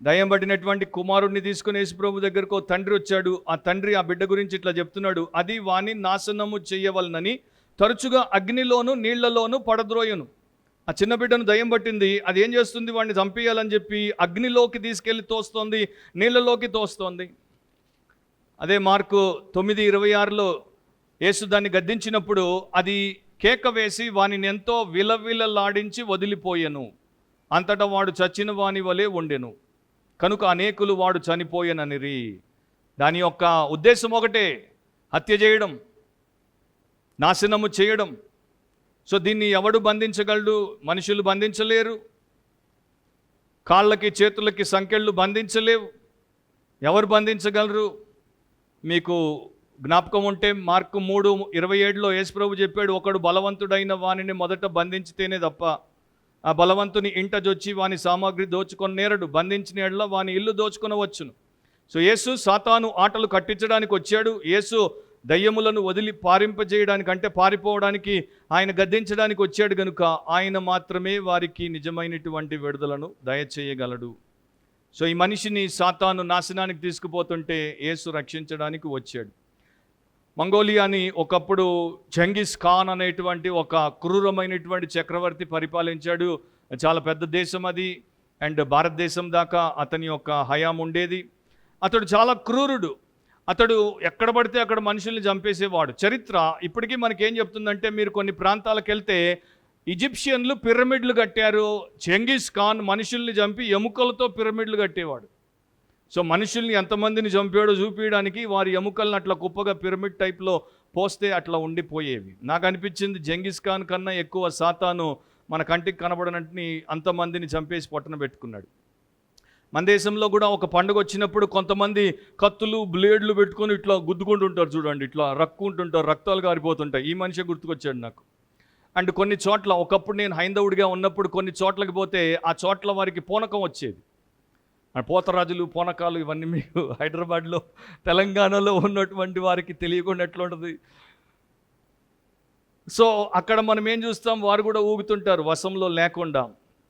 దయ్యం పట్టినటువంటి కుమారుడిని తీసుకుని యేసుప్రభు దగ్గరకు తండ్రి వచ్చాడు. ఆ తండ్రి ఆ బిడ్డ గురించి ఇట్లా చెప్తున్నాడు, అది వాణ్ణి నాశనము చేయవలనని తరచుగా అగ్నిలోను నీళ్లలోనూ పడద్రోయను. ఆ చిన్న బిడ్డను దయ్యం పట్టింది, అది ఏం చేస్తుంది, వాడిని చంపేయాలని చెప్పి అగ్నిలోకి తీసుకెళ్ళి తోస్తోంది, నీళ్లలోకి తోస్తోంది. అదే మార్కు 9:26లో యేసు దాన్ని గద్దించినప్పుడు అది కేక వేసి వానిని ఎంతో విలవిలలాడించి వదిలిపోయెను. అంతటా వాడు చచ్చిన వాని వలె ఉండెను, కనుక అనేకులు వాడు చనిపోయెననిరి. దాని యొక్క ఉద్దేశం ఒకటే, హత్య చేయడం, నాశనము చేయడం. సో దీన్ని ఎవడు బంధించగలడు? మనుషులు బంధించలేరు, కాళ్ళకి చేతులకి సంకెళ్ళు బంధించలేవు. ఎవరు బంధించగలరు? మీకు జ్ఞాపకం ఉంటే మార్కు 3:27లో యేసుప్రభు చెప్పాడు, ఒకడు బలవంతుడైన వానిని మొదట బంధించితేనే తప్ప ఆ బలవంతుని ఇంట జొచ్చి వాని సామాగ్రి దోచుకొని నేరడు, బంధించిన ఎడల వాని ఇల్లు దోచుకొనవచ్చును. సో యేసు సాతాను ఆటలు కట్టించడానికి వచ్చాడు. యేసు దయ్యములను వదిలి పారింపజేయడానికి, అంటే పారిపోవడానికి, ఆయన గద్దించడానికి వచ్చాడు కనుక ఆయన మాత్రమే వారికి నిజమైనటువంటి విడుదలను దయచేయగలడు. సో ఈ మనిషిని సాతాను నాశనానికి తీసుకుపోతుంటే యేసు రక్షించడానికి వచ్చాడు. మంగోలియాని ఒకప్పుడు జంగిస్ ఖాన్ అనేటువంటి ఒక క్రూరమైనటువంటి చక్రవర్తి పరిపాలించాడు. చాలా పెద్ద దేశం అది, అండ్ భారతదేశం దాకా అతని యొక్క హయాం ఉండేది. అతడు చాలా క్రూరుడు. అతడు ఎక్కడ పడితే అక్కడ మనుషుల్ని చంపేసేవాడు. చరిత్ర ఇప్పటికీ మనకేం చెప్తుందంటే, మీరు కొన్ని ప్రాంతాలకు వెళ్తే ఈజిప్షియన్లు పిరమిడ్లు కట్టారు, జంగిస్ ఖాన్ మనుషుల్ని చంపి ఎముకలతో పిరమిడ్లు కట్టేవాడు. సో మనుషుల్ని ఎంతమందిని చంపాడో చూపించడానికి వారి ఎముకలను అట్లా కుప్పగా పిరమిడ్ టైప్లో పోస్తే అట్లా ఉండిపోయేవి. నాకు అనిపించింది జంగిస్ ఖాన్ కన్నా ఎక్కువ సాతాను మన కంటికి కనబడనట్టుని అంతమందిని చంపేసి పొట్టన పెట్టుకున్నాడు. మన దేశంలో కూడా ఒక పండుగ వచ్చినప్పుడు కొంతమంది కత్తులు బ్లేడ్లు పెట్టుకొని ఇట్లా గుద్దుకుంటుంటారు చూడండి, ఇట్లా రక్కుంటుంటారు, రక్తాలు కారిపోతుంటాయి. ఈ మనిషి గుర్తుకొచ్చాడు నాకు. అండ్ కొన్ని చోట్ల, ఒకప్పుడు నేను హైందవుడిగా ఉన్నప్పుడు కొన్ని చోట్లకి పోతే ఆ చోట్ల వారికి పూనకం వచ్చేది. పోతరాజులు, పూనకాలు ఇవన్నీ మీకు హైదరాబాద్లో, తెలంగాణలో ఉన్నటువంటి వారికి తెలియకుండా ఎట్లుంటుంది. సో అక్కడ మనం ఏం చూస్తాం, వారు కూడా ఊగుతుంటారు వశంలో లేకుండా.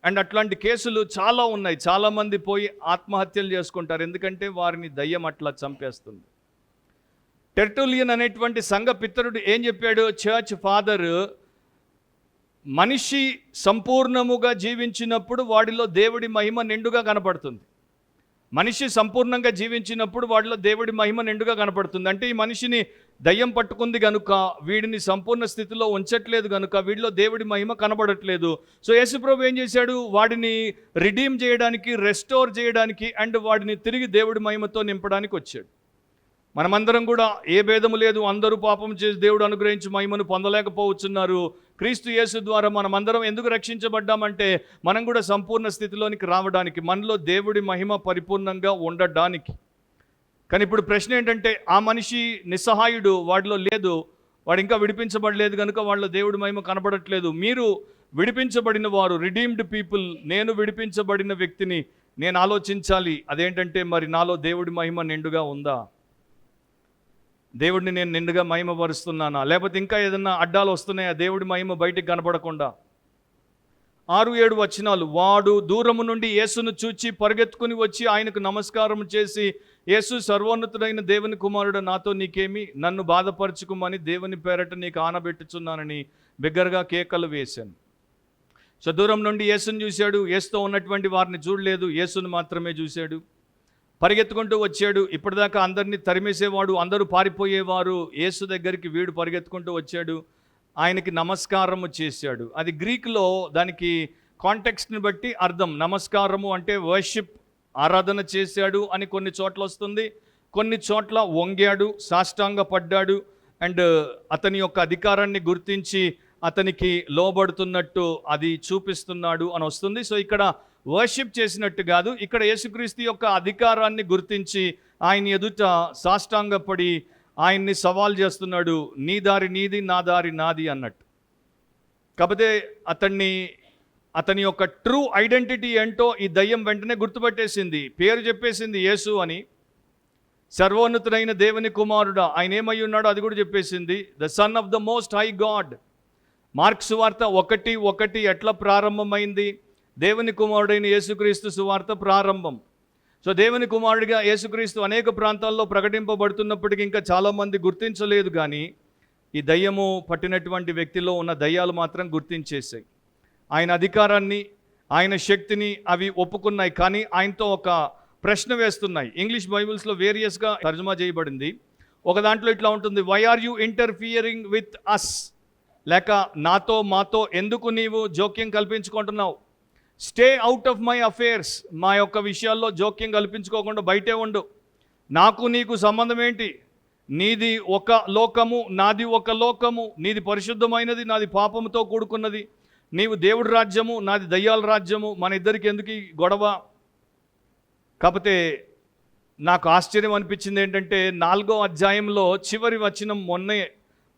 అండ్ అట్లాంటి కేసులు చాలా ఉన్నాయి. చాలామంది పోయి ఆత్మహత్యలు చేసుకుంటారు, ఎందుకంటే వారిని దయ్యం అట్లా చంపేస్తుంది. టెర్టులియన్ అనేటువంటి సంఘ పితరుడు ఏం చెప్పాడు? చర్చ్ ఫాదర్, మనిషి సంపూర్ణముగా జీవించినప్పుడు వాడిలో దేవుడి మహిమ నిండుగా కనపడుతుంది. మనిషి సంపూర్ణంగా జీవించినప్పుడు వాడిలో దేవుడి మహిమ నిండుగా కనపడుతుంది. అంటే ఈ మనిషిని దయ్యం పట్టుకుంది కనుక, వీడిని సంపూర్ణ స్థితిలో ఉంచట్లేదు కనుక వీడిలో దేవుడి మహిమ కనబడట్లేదు. సో యేసుప్రభు ఏం చేశాడు? వాడిని రిడీమ్ చేయడానికి, రెస్టోర్ చేయడానికి అండ్ వాడిని తిరిగి దేవుడి మహిమతో నింపడానికి వచ్చాడు. మనమందరం కూడా ఏ భేదము లేదు, అందరూ పాపం చేసి దేవుడు అనుగ్రహించి మహిమను పొందలేకపోవచ్చున్నారు. క్రీస్తు యేసు ద్వారా మనమందరం ఎందుకు రక్షించబడ్డామంటే మనం కూడా సంపూర్ణ స్థితిలోనికి రావడానికి, మనలో దేవుడి మహిమ పరిపూర్ణంగా ఉండడానికి. కానీ ఇప్పుడు ప్రశ్న ఏంటంటే, ఆ మనిషి నిస్సహాయుడు, వాడిలో లేదు, వాడు ఇంకా విడిపించబడలేదు కనుక వాళ్ళ దేవుడి మహిమ కనబడట్లేదు. మీరు విడిపించబడిన వారు, రిడీమ్డ్ పీపుల్, నేను విడిపించబడిన వ్యక్తిని నేను ఆలోచించాలి. అదేంటంటే, మరి నాలో దేవుడి మహిమ నిండుగా ఉందా? దేవుడిని నేను నిండుగా మహిమపరుస్తున్నానా? లేకపోతే ఇంకా ఏదన్నా అడ్డాలు వస్తున్నాయా దేవుడి మహిమ బయటికి కనబడకుండా? 6-7 వచనాలు. వాడు దూరము నుండి యేసును చూచి పరిగెత్తుకుని వచ్చి ఆయనకు నమస్కారం చేసి, యేసు, సర్వోన్నతుడైన దేవుని కుమారుడు, నాతో నీకేమి? నన్ను బాధపరచుకోమని దేవుని పేరట నీకు ఆనబెట్టుచున్నానని బిగ్గరగా కేకలు వేశాను. సో దూరం నుండి యేసును చూశాడు. యేసుతో ఉన్నటువంటి వారిని చూడలేదు, యేసును మాత్రమే చూశాడు. పరిగెత్తుకుంటూ వచ్చాడు. ఇప్పటిదాకా అందరినీ తరిమేసేవాడు, అందరూ పారిపోయేవారు. యేసు దగ్గరికి వీడు పరిగెత్తుకుంటూ వచ్చాడు, ఆయనకి నమస్కారము చేశాడు. అది గ్రీకులో దానికి కాంటెక్స్ట్ని బట్టి అర్థం. నమస్కారము అంటే వర్షిప్, ఆరాధన చేశాడు అని కొన్ని చోట్ల వస్తుంది, కొన్ని చోట్ల వంగాడు, సాష్టాంగ పడ్డాడు అండ్ అతని యొక్క అధికారాన్ని గుర్తించి అతనికి లోబడుతున్నట్టు అది చూపిస్తున్నాడు అని వస్తుంది. సో ఇక్కడ వర్షిప్ చేసినట్టు కాదు, ఇక్కడ యేసుక్రీస్తు యొక్క అధికారాన్ని గుర్తించి ఆయన ఎదుట సాష్టాంగపడి ఆయన్ని సవాల్ చేస్తున్నాడు. నీ దారి నీది, నా దారి నాది అన్నట్టు. కాకపోతే అతని యొక్క ట్రూ ఐడెంటిటీ ఏంటో ఈ దయ్యం వెంటనే గుర్తుపట్టేసింది. పేరు చెప్పేసింది యేసు అని. సర్వోన్నతుడైన దేవుని కుమారుడా, ఆయన ఏమై ఉన్నాడో అది కూడా చెప్పేసింది. The son of the most high God. Mark సువార్త 1:1 ఎట్లా ప్రారంభమైంది? దేవుని కుమారుడైన యేసుక్రీస్తు సువార్త ప్రారంభం. సో దేవుని కుమారుడిగా యేసుక్రీస్తు అనేక ప్రాంతాల్లో ప్రకటింపబడుతున్నప్పటికీ ఇంకా చాలామంది గుర్తించలేదు. కానీ ఈ దయ్యము పట్టినటువంటి వ్యక్తిలో ఉన్న దయ్యాలు మాత్రం గుర్తించేసాయి. ఆయన అధికారాన్ని, ఆయన శక్తిని అవి ఒప్పుకున్నాయి. కానీ ఆయనతో ఒక ప్రశ్న వేస్తున్నాయి. ఇంగ్లీష్ బైబిల్స్లో వేరియస్గా తర్జుమా చేయబడింది. ఒక దాంట్లో ఇట్లా ఉంటుంది, why are you interfering with us? లేక నాతో, మాతో ఎందుకు నీవు జోక్యం కల్పించుకుంటున్నావు? Stay out of my affairs. మా యొక్క విషయాల్లో జోక్యం కల్పించుకోకుండా బయటే ఉండు. నాకు నీకు సంబంధం ఏంటి? నీది ఒక లోకము, నాది ఒక లోకము. నీది పరిశుద్ధమైనది, నాది పాపముతో కూడుకున్నది. నీవు దేవుడి రాజ్యము, నాది దయ్యాల రాజ్యము. మన ఇద్దరికి ఎందుకు ఈ గొడవ? కాకపోతే నాకు ఆశ్చర్యం అనిపించింది ఏంటంటే, 4వ అధ్యాయంలో చివరి వచనం, మొన్నే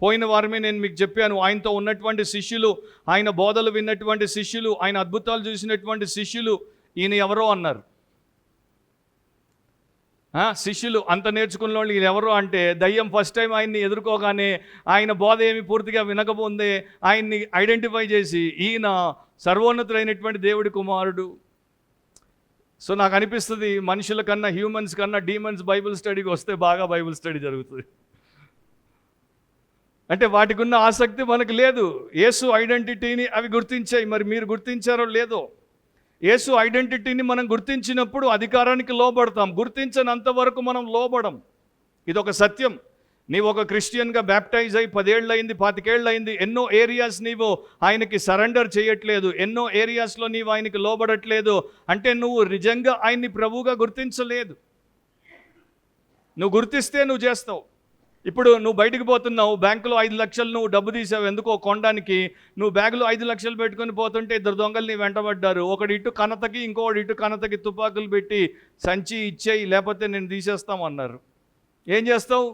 పోయిన వారమే నేను మీకు చెప్పాను, ఆయనతో ఉన్నటువంటి శిష్యులు, ఆయన బోధలు విన్నటువంటి శిష్యులు, ఆయన అద్భుతాలు చూసినటువంటి శిష్యులు, ఈయన ఎవరో అన్నారు. శిష్యులు అంత నేర్చుకున్న వాళ్ళు ఈయన ఎవరో అంటే, దయ్యం ఫస్ట్ టైం ఆయన్ని ఎదుర్కోగానే ఆయన బోధ ఏమి పూర్తిగా వినకపోతే ఆయన్ని ఐడెంటిఫై చేసి ఈయన సర్వోన్నతుడైనటువంటి దేవుడి కుమారుడు. సో నాకు అనిపిస్తుంది, మనుషుల కన్నా, హ్యూమన్స్ కన్నా డీమన్స్ బైబిల్ స్టడీకి వస్తే బాగా బైబిల్ స్టడీ జరుగుతుంది. అంటే వాటికి ఉన్న ఆసక్తి మనకు లేదు. యేసు ఐడెంటిటీని అవి గుర్తించాయి. మరి మీరు గుర్తించారో లేదో? యేసు ఐడెంటిటీని మనం గుర్తించినప్పుడు అధికారానికి లోబడతాం. గుర్తించనంత వరకు మనం లోబడం. ఇదొక సత్యం. నీవు ఒక క్రిస్టియన్గా బ్యాప్టైజ్ అయి 10 ఏళ్ళు అయింది, 25 ఏళ్ళు అయింది, ఎన్నో ఏరియాస్ నీవు ఆయనకి సరెండర్ చేయట్లేదు, ఎన్నో ఏరియాస్లో నీవు ఆయనకి లోబడట్లేదు అంటే నువ్వు నిజంగా ఆయన్ని ప్రభువుగా గుర్తించలేదు. నువ్వు గుర్తిస్తే నువ్వు చేస్తావు. ఇప్పుడు నువ్వు బయటికి పోతున్నావు, బ్యాంకులో 5 లక్షలు నువ్వు డబ్బు తీసావు ఎందుకో కొనడానికి. నువ్వు బ్యాగులో 5 లక్షలు పెట్టుకొని పోతుంటే 2 దొంగలు నీ వెంటబడ్డారు. ఒకడు ఇటు కనతకి, ఇంకోటి ఇటు కనతకి తుపాకులు పెట్టి సంచి ఇచ్చేయి లేకపోతే నేను తీసేస్తామన్నారు. ఏం చేస్తావు?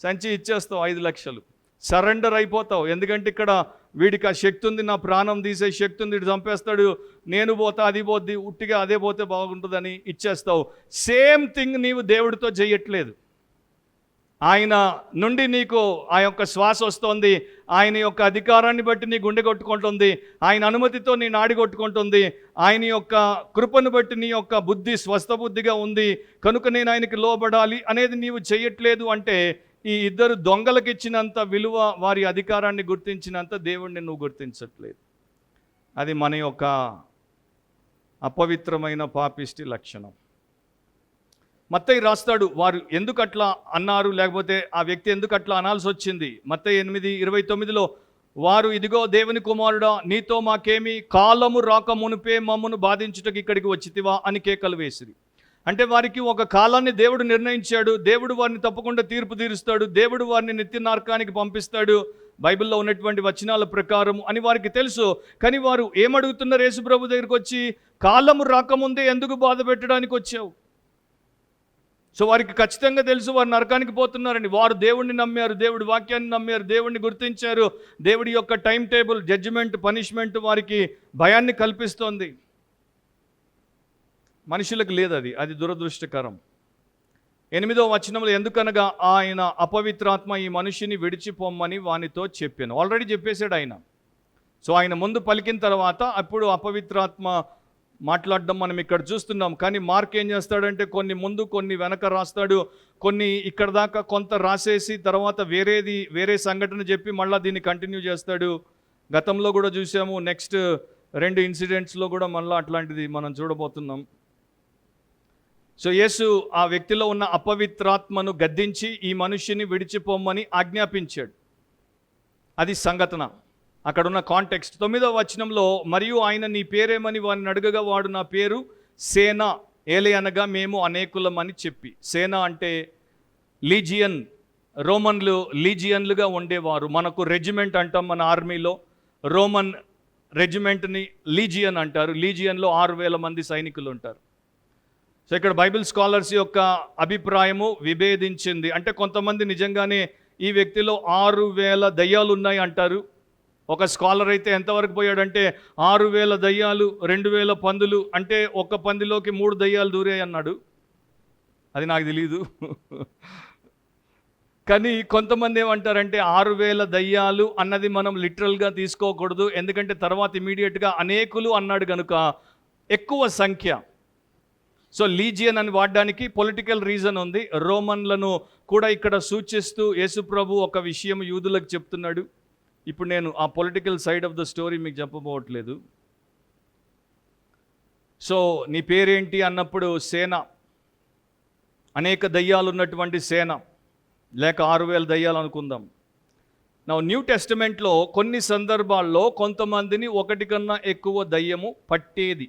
సంచి ఇచ్చేస్తావు 5 లక్షలు. సరెండర్ అయిపోతావు. ఎందుకంటే ఇక్కడ వీడికి ఆ శక్తి ఉంది, నా ప్రాణం తీసే శక్తి ఉంది, వీడు చంపేస్తాడు, నేను పోతా, అది పోద్ది, ఉట్టిగా అదే పోతే బాగుంటుందని ఇచ్చేస్తావు. సేమ్ థింగ్ నీవు దేవుడితో చేయట్లేదు. ఆయన నుండి నీకు ఆ యొక్క శ్వాస వస్తుంది, ఆయన యొక్క అధికారాన్ని బట్టి నీ గుండె కొట్టుకుంటుంది, ఆయన అనుమతితో నీ నాడి కొట్టుకుంటుంది, ఆయన యొక్క కృపను బట్టి నీ యొక్క బుద్ధి స్వస్థ బుద్ధిగా ఉంది కనుక నేను ఆయనకి లోబడాలి అనేది నీవు చేయట్లేదు అంటే ఈ ఇద్దరు దొంగలకు ఇచ్చినంత విలువ, వారి అధికారాన్ని గుర్తించినంత దేవుణ్ణి నువ్వు గుర్తించట్లేదు. అది మన యొక్క అపవిత్రమైన పాపిష్టి లక్షణం. మత్తయి రాస్తాడు, వారు ఎందుకు అట్లా అన్నారు, లేకపోతే ఆ వ్యక్తి ఎందుకు అట్లా అనాల్సి వచ్చింది. మత్తయి 8:29లో వారు, ఇదిగో దేవుని కుమారుడా, నీతో మాకేమి, కాలము రాక మునిపే మమ్మను బాధించుటకు ఇక్కడికి వచ్చితివా అని కేకలు వేసిరి. అంటే వారికి ఒక కాలాన్ని దేవుడు నిర్ణయించాడు. దేవుడు వారిని తప్పకుండా తీర్పు తీరుస్తాడు. దేవుడు వారిని నిత్య నరకానికి పంపిస్తాడు బైబిల్లో ఉన్నటువంటి వచనాల ప్రకారం అని వారికి తెలుసు. కానీ వారు ఏమడుగుతున్నారు యేసు ప్రభు దగ్గరికి వచ్చి, కాలము రాకముందే ఎందుకు బాధ పెట్టడానికి వచ్చావు? సో వారికి ఖచ్చితంగా తెలుసు వారు నరకానికి పోతున్నారని. వారు దేవుణ్ణి నమ్మారు, దేవుడి వాక్యాన్ని నమ్మారు, దేవుణ్ణి గుర్తించారు. దేవుడి యొక్క టైం టేబుల్, జడ్జిమెంట్, పనిష్మెంట్ వారికి భయాన్ని కల్పిస్తోంది. మనుషులకు లేదు అది దురదృష్టకరం. 8వ వచనంలో, ఎందుకనగా ఆయన అపవిత్రాత్మ ఈ మనిషిని విడిచిపోమ్మని వానితో చెప్పాను. ఆల్రెడీ చెప్పేశాడు ఆయన. సో ఆయన ముందు పలికిన తర్వాత అప్పుడు అపవిత్రాత్మ మాట్లాడడం మనం ఇక్కడ చూస్తున్నాం. కానీ మార్క్ ఏం చేస్తాడంటే కొన్ని ముందు కొన్ని వెనక రాస్తాడు, కొన్ని ఇక్కడ దాకా కొంత రాసేసి తర్వాత వేరే సంఘటన చెప్పి మళ్ళీ దీన్ని కంటిన్యూ చేస్తాడు. గతంలో కూడా చూసాము, నెక్స్ట్ 2 ఇన్సిడెంట్స్లో కూడా మళ్ళీ అట్లాంటిది మనం చూడబోతున్నాం. సో యేసు ఆ వ్యక్తిలో ఉన్న అపవిత్రాత్మను గద్దించి ఈ మనుష్యుని విడిచిపోమ్మని ఆజ్ఞాపించాడు. అది సంఘటన, అక్కడున్న కాంటెక్స్ట్. 9వ వచనంలో, మరియు ఆయన నీ పేరేమని వారిని అడగగా వాడు, నా పేరు సేన, ఏలే అనగా మేము అనేకులమని చెప్పి. సేన అంటే లీజియన్. రోమన్లు లీజియన్లుగా ఉండేవారు. మనకు రెజిమెంట్ అంటాం మన ఆర్మీలో. రోమన్ రెజిమెంట్ని లీజియన్ అంటారు. లీజియన్లో 6,000 మంది సైనికులు ఉంటారు. సో ఇక్కడ బైబిల్ స్కాలర్స్ యొక్క అభిప్రాయము విభేదించింది. అంటే కొంతమంది నిజంగానే ఈ వ్యక్తిలో 6,000 దయ్యాలు ఉన్నాయి అంటారు. ఒక స్కాలర్ అయితే ఎంతవరకు పోయాడంటే 6,000 దయ్యాలు, 2,000 పందులు, అంటే ఒక పందిలోకి 3 దయ్యాలు దూరాయి అన్నాడు. అది నాకు తెలీదు. కానీ కొంతమంది ఏమంటారంటే 6,000 దయ్యాలు అన్నది మనం లిటరల్గా తీసుకోకూడదు. ఎందుకంటే తర్వాత ఇమీడియట్గా అనేకులు అన్నాడు కనుక ఎక్కువ సంఖ్య. సో లీజియన్ అని వాడడానికి పొలిటికల్ రీజన్ ఉంది. రోమన్లను కూడా ఇక్కడ సూచిస్తూ యేసుప్రభు ఒక విషయం యూదులకు చెప్తున్నాడు. ఇప్పుడు నేను ఆ political side of the story మీకు చెప్పబోవట్లేదు. సో నీ పేరేంటి అన్నప్పుడు సేన, అనేక దయ్యాలు ఉన్నటువంటి సేన, లేక 6,000 దయ్యాలు అనుకుందాం. నా న్యూ టెస్టమెంట్లో కొన్ని సందర్భాల్లో కొంతమందిని ఒకటి కన్నా ఎక్కువ దయ్యము పట్టేది.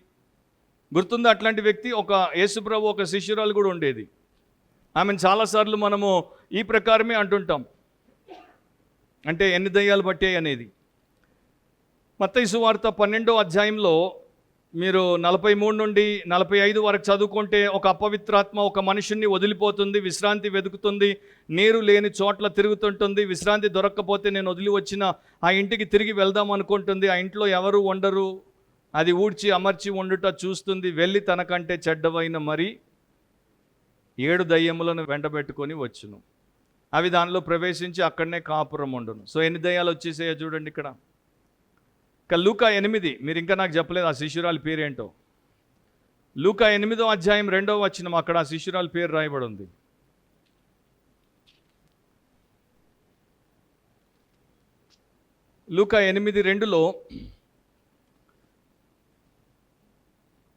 గుర్తుందా అట్లాంటి వ్యక్తి? ఒక యేసుప్రభు ఒక శిష్యురాలు కూడా ఉండేది. ఆమెను చాలాసార్లు మనము ఈ ప్రకారమే అంటుంటాం, అంటే ఎన్ని దయ్యాలు పట్టాయి అనేది. మత్తయి సువార్త 12వ అధ్యాయంలో మీరు 43 నుండి 45 వరకు చదువుకుంటే, ఒక అపవిత్రాత్మ ఒక మనుషుణ్ణి వదిలిపోతుంది, విశ్రాంతి వెతుకుతుంది, నీరు లేని చోట్ల తిరుగుతుంటుంది. విశ్రాంతి దొరక్కపోతే నేను వదిలి వచ్చిన ఆ ఇంటికి తిరిగి వెళ్దాం అనుకుంటుంది. ఆ ఇంట్లో ఎవరు ఉండరు, అది ఊడ్చి అమర్చి ఉండుట చూస్తుంది. వెళ్ళి తనకంటే చెడ్డవైన మరి 7 దయ్యములను వెంటబెట్టుకొని వచ్చును. అవి దానిలో ప్రవేశించి అక్కడనే కాపురం ఉండును. సో ఎన్ని దయ్యాలు వచ్చేసాయో చూడండి ఇక్కడ. లూకా 8, మీరు ఇంకా నాకు చెప్పలేదు ఆ శిష్యురాలి పేరేంటో. లూకా 8వ అధ్యాయం 2వ వచనం, అక్కడ ఆ శిష్యురాలి పేరు రాయబడి ఉంది. లూకా 8:2లో,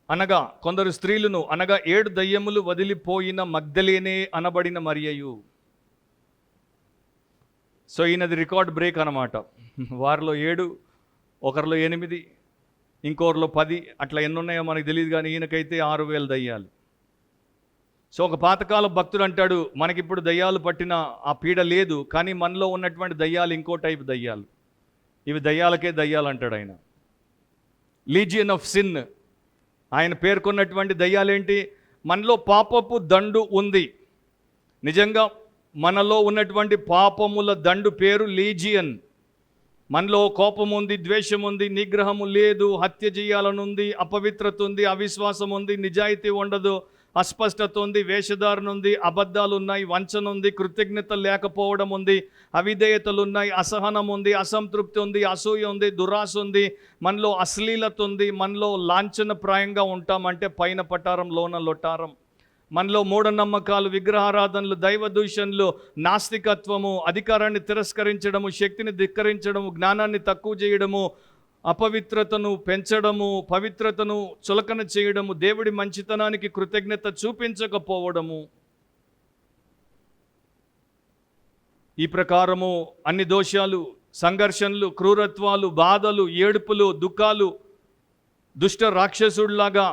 అనగా కొందరు స్త్రీలను, అనగా 7 దయ్యములు వదిలిపోయిన మగ్దలేనే అనబడిన మరియయు. సో ఈయనది రికార్డ్ బ్రేక్ అన్నమాట. వారిలో 7, ఒకరిలో 8, ఇంకొకరిలో 10, అట్లా ఎన్ని ఉన్నాయో మనకు తెలియదు. కానీ ఈయనకైతే 6,000 దయ్యాలు. సో ఒక పాతకాల భక్తుడు అంటాడు, మనకిప్పుడు దయ్యాలు పట్టిన ఆ పీడ లేదు, కానీ మనలో ఉన్నటువంటి దయ్యాలు ఇంకో టైప్ దయ్యాలు. ఇవి దయ్యాలకే దయ్యాలు అంటాడు ఆయన. Legion of sin. ఆయన పేర్కొన్నటువంటి దయ్యాలేంటి? మనలో పాపపు దండు ఉంది. నిజంగా మనలో ఉన్నటువంటి పాపముల దండు పేరు లీజియన్. మనలో కోపం ఉంది, ద్వేషం ఉంది, నిగ్రహము లేదు, హత్య చేయాలనుంది, అపవిత్రత ఉంది, అవిశ్వాసం ఉంది, నిజాయితీ ఉండదు, అస్పష్టత ఉంది, వేషధారణ ఉంది, అబద్ధాలు ఉన్నాయి, వంచన ఉంది, కృతజ్ఞత లేకపోవడం ఉంది, అవిధేయతలు ఉన్నాయి, అసహనం ఉంది, అసంతృప్తి ఉంది, అసూయ ఉంది, దురాశ ఉంది, మనలో అశ్లీలత ఉంది, మనలో లాంఛనప్రాయంగా ఉంటామంటే పైన పటారం లోన లొటారం, మనలో మూఢనమ్మకాలు, విగ్రహారాధనలు, దైవ దూషణలు, నాస్తికత్వము, అధికారాన్ని తిరస్కరించడము, శక్తిని ధిక్కరించడము, జ్ఞానాన్ని తక్కువ చేయడము, అపవిత్రతను పెంచడము, పవిత్రతను చులకన చేయడము, దేవుడి మంచితనానికి కృతజ్ఞత చూపించకపోవడము, ఈ ప్రకారము అన్ని దోషాలు, సంఘర్షణలు, క్రూరత్వాలు, బాధలు, ఏడుపులు, దుఃఖాలు, దుష్ట రాక్షసుడిలాగా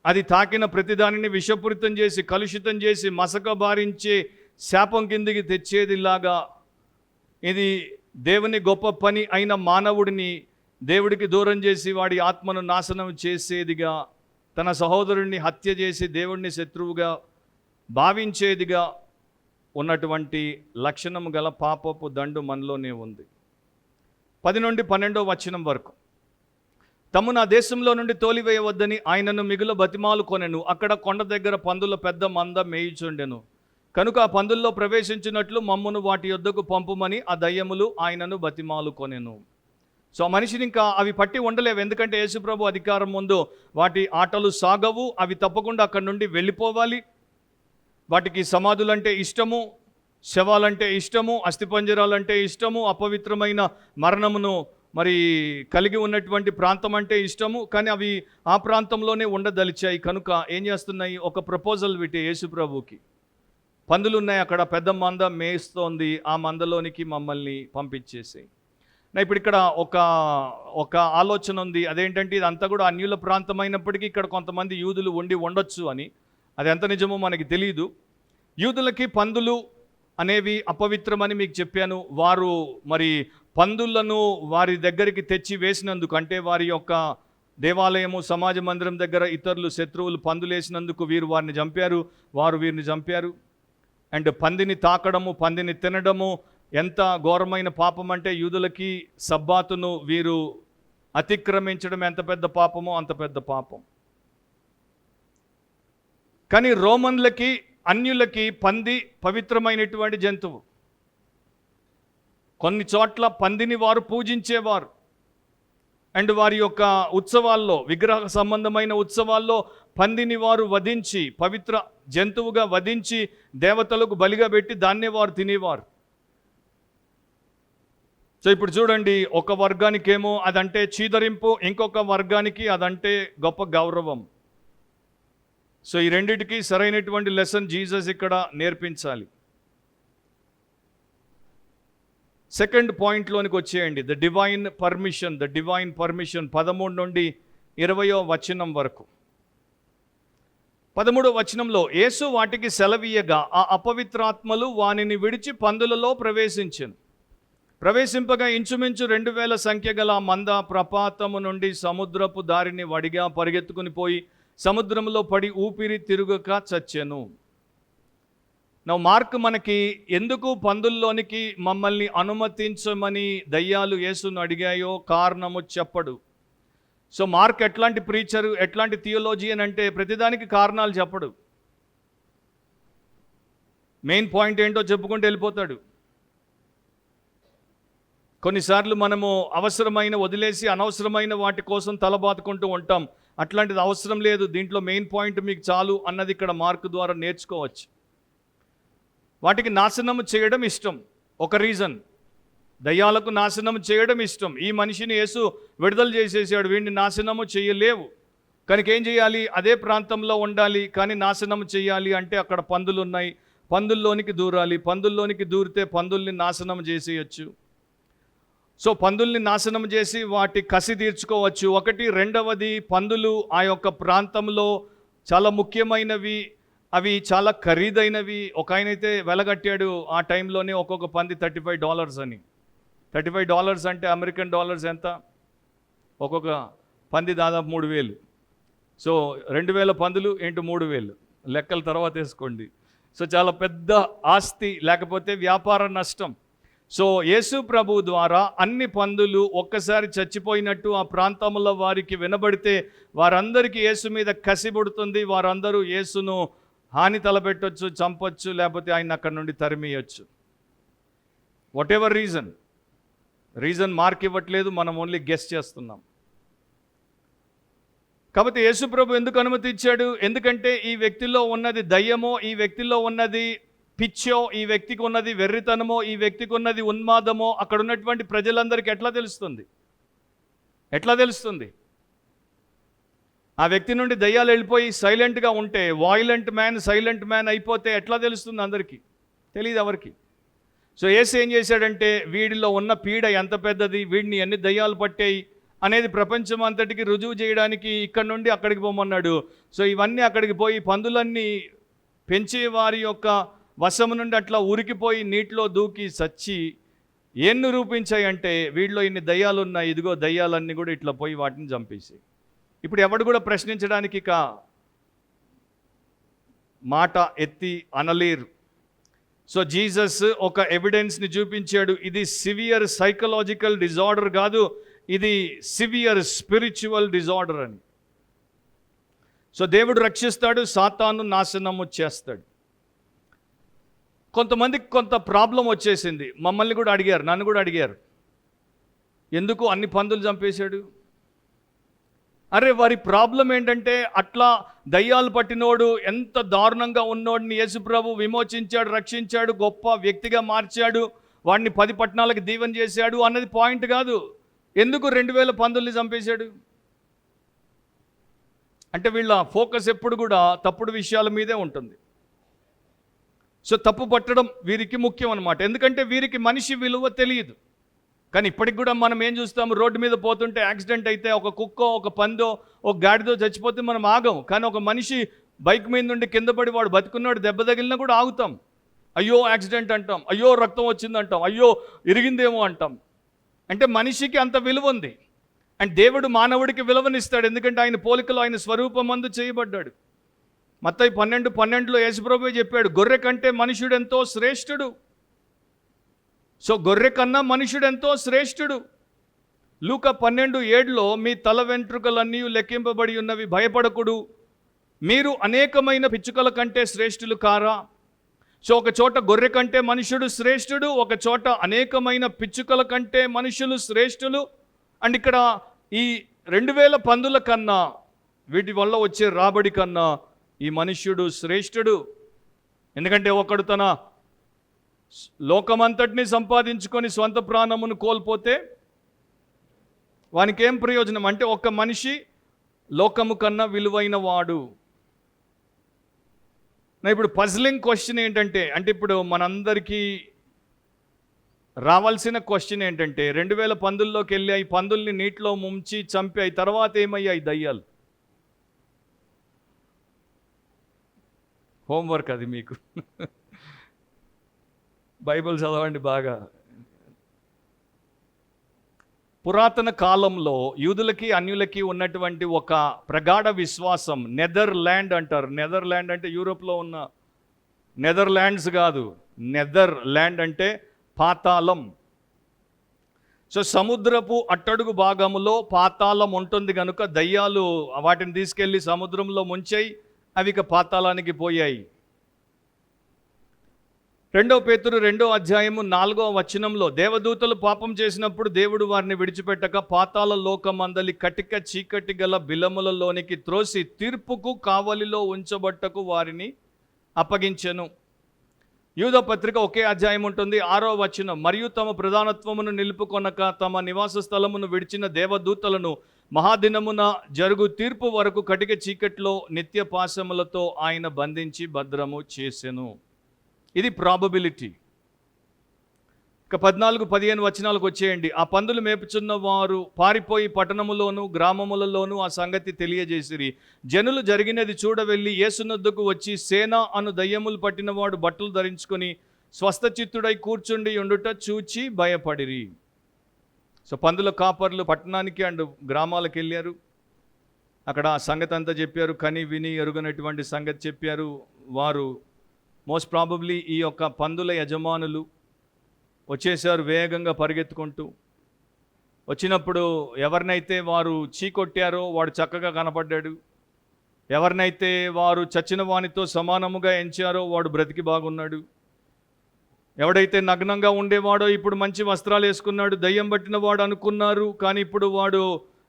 అది తాకిన ప్రతిదానిని విషపూరితం చేసి, కలుషితం చేసి, మసక బారించే శాపం కిందికి తెచ్చేదిలాగా ఇది దేవుని గొప్ప పని అయిన మానవుడిని దేవుడికి దూరం చేసి వాడి ఆత్మను నాశనం చేసేదిగా, తన సహోదరుడిని హత్య చేసి దేవుడిని శత్రువుగా భావించేదిగా ఉన్నటువంటి లక్షణం గల పాపపు దండు మనలోనే ఉంది. 10 నుండి 12వ వచనం వరకు. తమ్ము నా దేశంలో నుండి తోలివేయవద్దని ఆయనను మిగుల బతిమాలు కొనెను. అక్కడ కొండ దగ్గర పందుల పెద్ద మంద మేయుచుండెను. కనుక ఆ పందుల్లో ప్రవేశించినట్లు మమ్మును వాటి యొద్దకు పంపుమని ఆ దయ్యములు ఆయనను బతిమాలు కొనెను. సో ఆ మనిషిని ఇంకా అవి పట్టి ఉండలేవు. ఎందుకంటే యేసుప్రభు అధికారం ముందు వాటి ఆటలు సాగవు. అవి తప్పకుండా అక్కడి నుండి వెళ్ళిపోవాలి. వాటికి సమాధులంటే ఇష్టము, శవాలంటే ఇష్టము, అస్థిపంజరాలంటే ఇష్టము, అపవిత్రమైన మరణమును మరి కలిగి ఉన్నటువంటి ప్రాంతం అంటే ఇష్టము. కానీ అవి ఆ ప్రాంతంలోనే ఉండదలిచాయి. కనుక ఏం చేస్తున్నాయి, ఒక ప్రపోజల్ పెట్టి యేసుప్రభుకి, పందులు ఉన్నాయి అక్కడ, పెద్ద మంద మేస్తోంది, ఆ మందలోనికి మమ్మల్ని పంపించేసి. ఇప్పుడు ఇక్కడ ఒక ఆలోచన ఉంది. అదేంటంటే ఇదంతా కూడా అన్యుల ప్రాంతం అయినప్పటికీ ఇక్కడ కొంతమంది యూదులు ఉండొచ్చు అని. అది ఎంత నిజమో మనకి తెలియదు. యూదులకి పందులు అనేవి అపవిత్రమని మీకు చెప్పాను. వారు మరి పందులను వారి దగ్గరికి తెచ్చి వేసినందుకు, అంటే వారి యొక్క దేవాలయము, సమాజ మందిరం దగ్గర ఇతరులు శత్రువులు పందులు వేసినందుకు వీరు వారిని చంపారు, వారు వీరిని చంపారు. అండ్ పందిని తాకడము, పందిని తినడము ఎంత ఘోరమైన పాపం అంటే యూదులకి సబ్బాతును వీరు అతిక్రమించడం ఎంత పెద్ద పాపమో అంత పెద్ద పాపం. కానీ రోమన్లకి, అన్యులకి పంది పవిత్రమైనటువంటి జంతువు. కొన్ని చోట్ల పందిని వారు పూజించేవారు. అండ్ వారి యొక్క ఉత్సవాల్లో, విగ్రహ సంబంధమైన ఉత్సవాల్లో పందిని వారు వధించి, పవిత్ర జంతువుగా వధించి దేవతలకు బలిగా పెట్టి దాన్నే వారు తినేవారు. సో ఇప్పుడు చూడండి, ఒక వర్గానికేమో అదంటే చీదరింపు, ఇంకొక వర్గానికి అదంటే గొప్ప గౌరవం. సో ఈ రెండిటికి సరైనటువంటి లెసన్ జీసస్ ఇక్కడ నేర్పించాలి. సెకండ్ పాయింట్లోనికి వచ్చేయండి. ద డివైన్ పర్మిషన్ 13 నుండి 20వ వచనం వరకు. 13వ వచనంలో యేసు వాటికి సెలవీయగా ఆ అపవిత్రాత్మలు వానిని విడిచి పందులలో ప్రవేశింపగా ఇంచుమించు 2000 సంఖ్య గల మంద ప్రపాతము నుండి సముద్రపు దారిని వడిగా పరిగెత్తుకుని పోయి సముద్రంలో పడి ఊపిరి తిరుగక చచ్చెను. మార్క్ మనకి ఎందుకు పందుల్లోనికి మమ్మల్ని అనుమతించమని దయ్యాలు యేసును అడిగాయో కారణము చెప్పడు. సో మార్క్ ఎట్లాంటి ప్రీచరు, ఎట్లాంటి థియోలాజియన్ అంటే ప్రతిదానికి కారణాలు చెప్పడు. మెయిన్ పాయింట్ ఏంటో చెప్పుకుంటూ వెళ్ళిపోతాడు. కొన్నిసార్లు మనము అవసరమైన వదిలేసి అనవసరమైన వాటి కోసం తలబాతుకుంటూ ఉంటాం. అట్లాంటిది అవసరం లేదు, దీంట్లో మెయిన్ పాయింట్ మీకు చాలు అన్నది ఇక్కడ మార్క్ ద్వారా నేర్చుకోవచ్చు. వాటికి నాశనం చేయడం ఇష్టం, ఒక రీజన్. దయ్యాలకు నాశనం చేయడం ఇష్టం. ఈ మనిషిని యేసు విడుదల చేసేసాడు, వీడిని నాశనము చేయలేవు. కనుక ఏం చేయాలి, అదే ప్రాంతంలో ఉండాలి, కానీ నాశనం చేయాలి అంటే అక్కడ పందులు ఉన్నాయి, పందుల్లోనికి దూరాలి. పందుల్లోనికి దూరితే పందుల్ని నాశనం చేసేయచ్చు. సో పందుల్ని నాశనం చేసి వాటి కసి తీర్చుకోవచ్చు. ఒకటి. రెండవది, పందులు ఆ యొక్క ప్రాంతంలో చాలా ముఖ్యమైనవి, అవి చాలా ఖరీదైనవి. ఒక ఆయనైతే వెలగట్టాడు ఆ టైంలోనే ఒక్కొక్క పంది $35 అని. $35 అంటే అమెరికన్ డాలర్స్ ఎంత? ఒక్కొక్క పంది దాదాపు 3000. సో 2000 పందులు ఇంటూ 3000, లెక్కల తర్వాత వేసుకోండి. సో చాలా పెద్ద ఆస్తి, లేకపోతే వ్యాపార నష్టం. సో యేసు ప్రభు ద్వారా అన్ని పందులు ఒక్కసారి చచ్చిపోయినట్టు ఆ ప్రాంతంలో వారికి వినబడితే వారందరికీ యేసు మీద కసిబుడుతుంది. వారందరూ యేసును హాని తలపెట్టొచ్చు, చంపొచ్చు, లేకపోతే ఆయన అక్కడి నుండి తరిమేయచ్చు. వాట్ ఎవర్ రీజన్ మార్క్ ఇవ్వట్లేదు, మనం ఓన్లీ గెస్ చేస్తున్నాం. కాబట్టి యేసుప్రభు ఎందుకు అనుమతి ఇచ్చాడు? ఎందుకంటే ఈ వ్యక్తిలో ఉన్నది దయ్యమో, ఈ వ్యక్తిలో ఉన్నది పిచ్చో, ఈ వ్యక్తికి ఉన్నది వెర్రితనమో, ఈ వ్యక్తికి ఉన్నది ఉన్మాదమో అక్కడ ఉన్నటువంటి ప్రజలందరికీ ఎట్లా తెలుస్తుంది? ఎట్లా తెలుస్తుంది? ఆ వ్యక్తి నుండి దయ్యాలు వెళ్ళిపోయి సైలెంట్గా ఉంటే, వాయిలెంట్ మ్యాన్ సైలెంట్ మ్యాన్ అయిపోతే ఎట్లా తెలుస్తుంది? అందరికీ తెలియదు ఎవరికి. సో యేసు ఏం చేశాడంటే, వీడిలో ఉన్న పీడ ఎంత పెద్దది, వీడిని ఎన్ని దయ్యాలు పట్టాయి అనేది ప్రపంచం అంతటికి రుజువు చేయడానికి ఇక్కడ నుండి అక్కడికి పోమన్నాడు. సో ఇవన్నీ అక్కడికి పోయి పందులన్నీ పెంచే వారి యొక్క వశము నుండి అట్లా ఉరికిపోయి నీటిలో దూకి సచ్చి ఏం నిరూపించాయంటే, వీడిలో ఇన్ని దయ్యాలు ఉన్నాయి, ఇదిగో దయ్యాలన్నీ కూడా ఇట్లా పోయి వాటిని చంపేసాయి. ఇప్పుడు ఎవడు కూడా ప్రశ్నించడానికి ఇక మాట ఎత్తి అనలేరు. సో జీసస్ ఒక ఎవిడెన్స్ని చూపించాడు. ఇది సివియర్ సైకలాజికల్ డిజార్డర్ కాదు, ఇది సివియర్ స్పిరిచువల్ డిజార్డర్ అని. సో దేవుడు రక్షిస్తాడు, సాతాను నాశనము చేస్తాడు. కొంతమందికి కొంత ప్రాబ్లం వచ్చేసింది. మమ్మల్ని కూడా అడిగారు, నన్ను కూడా అడిగారు, ఎందుకు అన్ని పందులు చంపేశాడు? అరే వారి ప్రాబ్లం ఏంటంటే, అట్లా దయ్యాలు పట్టినోడు ఎంత దారుణంగా ఉన్నోడిని యేసుప్రభు విమోచించాడు, రక్షించాడు, గొప్ప వ్యక్తిగా మార్చాడు, వాడిని 10 పట్టణాలకు దీవెన చేశాడు అన్నది పాయింట్ కాదు. ఎందుకు 2000 పందుల్ని చంపేశాడు అంటే వీళ్ళ ఫోకస్ ఎప్పుడు కూడా తప్పుడు విషయాల మీదే ఉంటుంది. సో తప్పు పట్టడం వీరికి ముఖ్యం అన్నమాట. ఎందుకంటే వీరికి మనిషి విలువ తెలియదు. కానీ ఇప్పటికి కూడా మనం ఏం చూస్తాము, రోడ్డు మీద పోతుంటే యాక్సిడెంట్ అయితే ఒక కుక్కో, ఒక పందో, ఒక గాడిదో చచ్చిపోతే మనం ఆగం. కానీ ఒక మనిషి బైక్ మీద నుండి కింద పడి వాడు బతుకున్నాడు, దెబ్బ తగిలినా కూడా ఆగుతాం. అయ్యో యాక్సిడెంట్ అంటాం, అయ్యో రక్తం వచ్చింది అంటాం, అయ్యో ఇరిగిందేమో అంటాం. అంటే మనిషికి అంత విలువ ఉంది. అండ్ దేవుడు మానవుడికి విలువనిస్తాడు, ఎందుకంటే ఆయన పోలికలో ఆయన స్వరూపమందు చేయబడ్డాడు. మత్తయి 12:12 యేసుప్రభువే చెప్పాడు, గొర్రె కంటే మనుషుడెంతో శ్రేష్ఠుడు. సో గొర్రె కన్నా మనుషుడెంతో శ్రేష్ఠుడు. లూకా 12:7 మీ తల వెంట్రుకలన్నీ లెక్కింపబడి ఉన్నవి, భయపడకుడు, మీరు అనేకమైన పిచ్చుకల కంటే శ్రేష్ఠులు కారా? సో ఒక చోట గొర్రె కంటే మనుషుడు శ్రేష్ఠుడు, ఒక చోట అనేకమైన పిచ్చుకల కంటే మనుషులు శ్రేష్ఠులు. అండ్ ఇక్కడ ఈ 2000 పందుల కన్నా, వీటి వల్ల వచ్చే రాబడి కన్నా ఈ మనుష్యుడు శ్రేష్ఠుడు. ఎందుకంటే ఒకడు తన లోకమంతటిని సంపాదించుకొని స్వంత ప్రాణమును కోల్పోతే వానికి ఏం ప్రయోజనం? అంటే ఒక్క మనిషి లోకము కన్నా విలువైన వాడు. ఇప్పుడు పజిలింగ్ క్వశ్చన్ ఏంటంటే, అంటే ఇప్పుడు మనందరికీ రావాల్సిన క్వశ్చన్ ఏంటంటే, 2000 పందుల్లోకి వెళ్ళి ఈ పందుల్ని నీటిలో ముంచి చంపాయి, తర్వాత ఏమయ్యాయి దయ్యాలు? హోంవర్క్ అది మీకు. బైబిల్ చదవండి బాగా. పురాతన కాలంలో యూదులకి అన్యులకి ఉన్నటువంటి ఒక ప్రగాఢ విశ్వాసం, నెదర్లాండ్ అంటారు. నెదర్లాండ్ అంటే యూరోప్లో ఉన్న నెదర్లాండ్స్ కాదు, నెదర్లాండ్ అంటే పాతాళం. సో సముద్రపు అట్టడుగు భాగంలో పాతాళం ఉంటుంది కనుక దయ్యాలు వాటిని తీసుకెళ్ళి సముద్రంలో ముంచాయి, అవి ఇక పాతాళానికి పోయాయి. 2 పేతురు 2:4 దేవదూతలు పాపం చేసినప్పుడు దేవుడు వారిని విడిచిపెట్టక పాతాళ లోకమందలి కటిక చీకటి గల బిలములలోనికి త్రోసి తీర్పుకు కావలిలో ఉంచబట్టకు వారిని అప్పగించెను. యూదా పత్రిక ఒకే అధ్యాయం ఉంటుంది, 6వ మరియు తమ ప్రధానత్వమును నిలుపుకొనక తమ నివాస స్థలమును విడిచిన దేవదూతలను మహాదినమున జరుగు తీర్పు వరకు కటిక చీకట్లో నిత్య పాశములతో ఆయన బంధించి భద్రము చేసెను. ఇది ప్రాబబిలిటీ. ఇక 14-15 వచ్చేయండి. ఆ పందులు మేపుచున్న వారు పారిపోయి పట్టణములోను గ్రామములలోనూ ఆ సంగతి తెలియజేసిరి. జనులు జరిగినది చూడవెళ్ళి యేసునొద్దకు వచ్చి, సేన అను దయ్యములు పట్టినవాడు బట్టలు ధరించుకొని స్వస్థచిత్తుడై కూర్చుండి ఉండుట చూచి భయపడిరి. సో పందుల కాపర్లు పట్టణానికి అండ్ గ్రామాలకు వెళ్ళారు. అక్కడ ఆ సంగతి అంతా చెప్పారు, కని విని ఎరుగనటువంటి సంగతి చెప్పారు. వారు మోస్ట్ ప్రాబబ్లీ ఈ యొక్క పందుల యజమానులు వచ్చేసారు వేగంగా పరిగెత్తుకుంటూ. వచ్చినప్పుడు ఎవరినైతే వారు చీకొట్టారో వాడు చక్కగా కనపడ్డాడు, ఎవరినైతే వారు చచ్చిన వానితో సమానముగా ఎంచారో వాడు బ్రతికి బాగున్నాడు, ఎవడైతే నగ్నంగా ఉండేవాడో ఇప్పుడు మంచి వస్త్రాలు వేసుకున్నాడు, దయ్యం పట్టిన వాడు అనుకున్నారు, కానీ ఇప్పుడు వాడు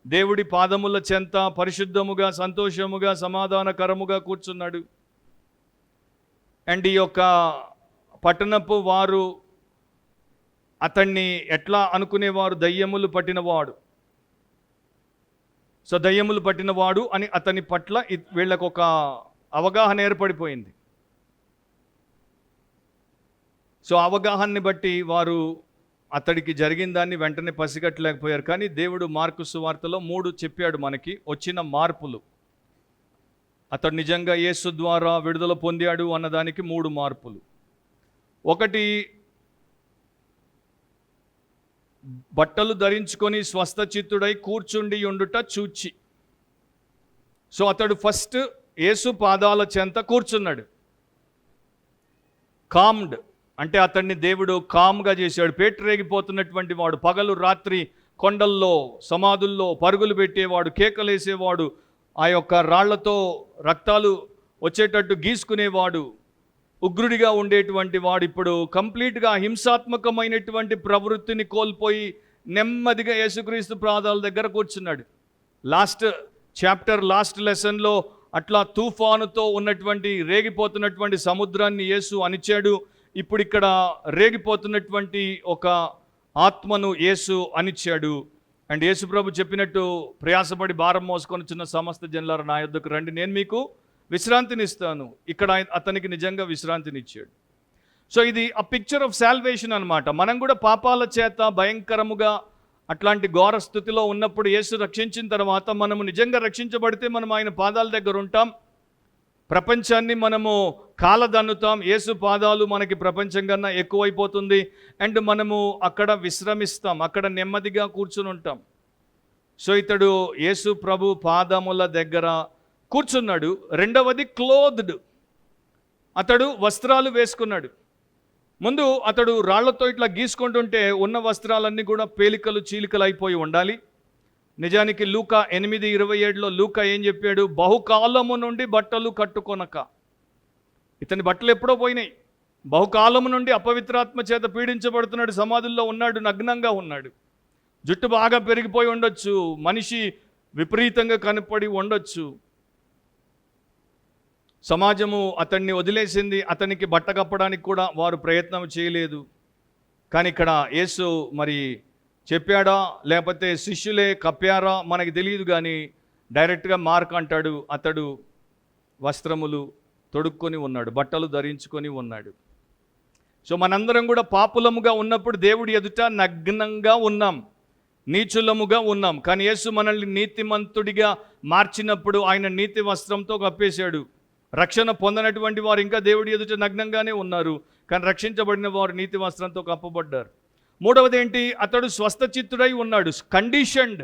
దేవుడి పాదముల చెంత పరిశుద్ధముగా, సంతోషముగా, సమాధానకరముగా కూర్చున్నాడు. అండ్ ఈ యొక్క పట్టణపు వారు అతన్ని ఎట్లా అనుకునేవారు? దయ్యములు పట్టినవాడు. సో దయ్యములు పట్టినవాడు అని అతని పట్ల వీళ్ళకు ఒక అవగాహన ఏర్పడిపోయింది. సో అవగాహనని బట్టి వారు అతడికి జరిగిన దాన్ని వెంటనే పసిగట్టలేకపోయారు. కానీ దేవుడు మార్కు సువార్తలో 3 చెప్పాడు మనకి వచ్చిన మార్పులు. అతడు నిజంగా యేసు ద్వారా విడుదల పొందాడు అన్నదానికి 3 మార్పులు. ఒకటి, బట్టలు ధరించుకొని స్వస్థచిత్తుడై కూర్చుండి ఉండుట చూచి. సో అతడు ఫస్ట్ యేసు పాదాల చెంత కూర్చున్నాడు. కామ్డ్ అంటే అతన్ని దేవుడు కామ్గా చేశాడు. పేటరేగిపోతున్నటువంటి వాడు, పగలు రాత్రి కొండల్లో సమాధుల్లో పరుగులు పెట్టేవాడు, కేకలేసేవాడు, ఆ యొక్క రాళ్లతో రక్తాలు వచ్చేటట్టు గీసుకునేవాడు, ఉగ్రుడిగా ఉండేటువంటి వాడు ఇప్పుడు కంప్లీట్గా హింసాత్మకమైనటువంటి ప్రవృత్తిని కోల్పోయి నెమ్మదిగా యేసుక్రీస్తు పాదాల దగ్గర కూర్చున్నాడు. లాస్ట్ లెసన్లో అట్లా తుఫానుతో ఉన్నటువంటి రేగిపోతున్నటువంటి సముద్రాన్ని యేసు అణిచాడు. ఇప్పుడు ఇక్కడ రేగిపోతున్నటువంటి ఒక ఆత్మను యేసు అణిచాడు. అండ్ యేసు ప్రభు చెప్పినట్టు, ప్రయాసపడి భారం మోసుకొని చిన్న సమస్త జనులారా నా యొద్దకు రండి, నేను మీకు విశ్రాంతినిస్తాను. ఇక్కడ అతనికి నిజంగా విశ్రాంతినిచ్చాడు. సో ఇది ఆ పిక్చర్ ఆఫ్ సాల్వేషన్ అనమాట. మనం కూడా పాపాల చేత భయంకరముగా అట్లాంటి ఘోర స్థితిలో ఉన్నప్పుడు యేసు రక్షించిన తర్వాత మనము నిజంగా రక్షించబడితే మనం ఆయన పాదాల దగ్గర ఉంటాం. ప్రపంచాన్ని మనము కాలదన్నుతాం. యేసు పాదాలు మనకి ప్రపంచం కన్నా ఎక్కువైపోతుంది. అండ్ మనము అక్కడ విశ్రమిస్తాం, అక్కడ నెమ్మదిగా కూర్చుని ఉంటాం. సో ఇతడు యేసు ప్రభు పాదముల దగ్గర కూర్చున్నాడు. రెండవది, క్లోత్డ్, అతడు వస్త్రాలు వేసుకున్నాడు. ముందు అతడు రాళ్లతో ఇట్లా గీసుకుంటుంటే ఉన్న వస్త్రాలన్నీ కూడా పేలికలు చీలికలు అయిపోయి ఉండాలి. నిజానికి లూకా 8:27లో లూకా ఏం చెప్పాడు? బహుకాలము నుండి బట్టలు కట్టుకొనక. ఇతని బట్టలు ఎప్పుడో పోయినాయి. బహుకాలము నుండి అపవిత్రాత్మ చేత పీడించబడుతున్నాడు, సమాధుల్లో ఉన్నాడు, నగ్నంగా ఉన్నాడు, జుట్టు బాగా పెరిగిపోయి ఉండొచ్చు, మనిషి విపరీతంగా కనపడి ఉండొచ్చు. సమాజము అతన్ని వదిలేసింది, అతనికి బట్ట కప్పడానికి కూడా వారు ప్రయత్నం చేయలేదు. కానీ ఇక్కడ యేసు మరి చెప్పాడా లేకపోతే శిష్యులే కప్పారా మనకి తెలియదు. కానీ డైరెక్ట్గా మార్క్ అంటాడు, అతడు వస్త్రములు తొడుక్కొని ఉన్నాడు, బట్టలు ధరించుకొని ఉన్నాడు. సో మనందరం కూడా పాపులముగా ఉన్నప్పుడు దేవుడి ఎదుట నగ్నంగా ఉన్నాం, నీచులముగా ఉన్నాం. కానీ యేసు మనల్ని నీతిమంతుడిగా మార్చినప్పుడు ఆయన నీతి వస్త్రంతో కప్పేశాడు. రక్షణ పొందనటువంటి వారు ఇంకా దేవుడి ఎదుట నగ్నంగానే ఉన్నారు, కానీ రక్షించబడిన వారు నీతి వస్త్రంతో కప్పబడ్డారు. మూడవది ఏంటి? అతడు స్వస్థచిత్తుడై ఉన్నాడు, కండిషన్డ్.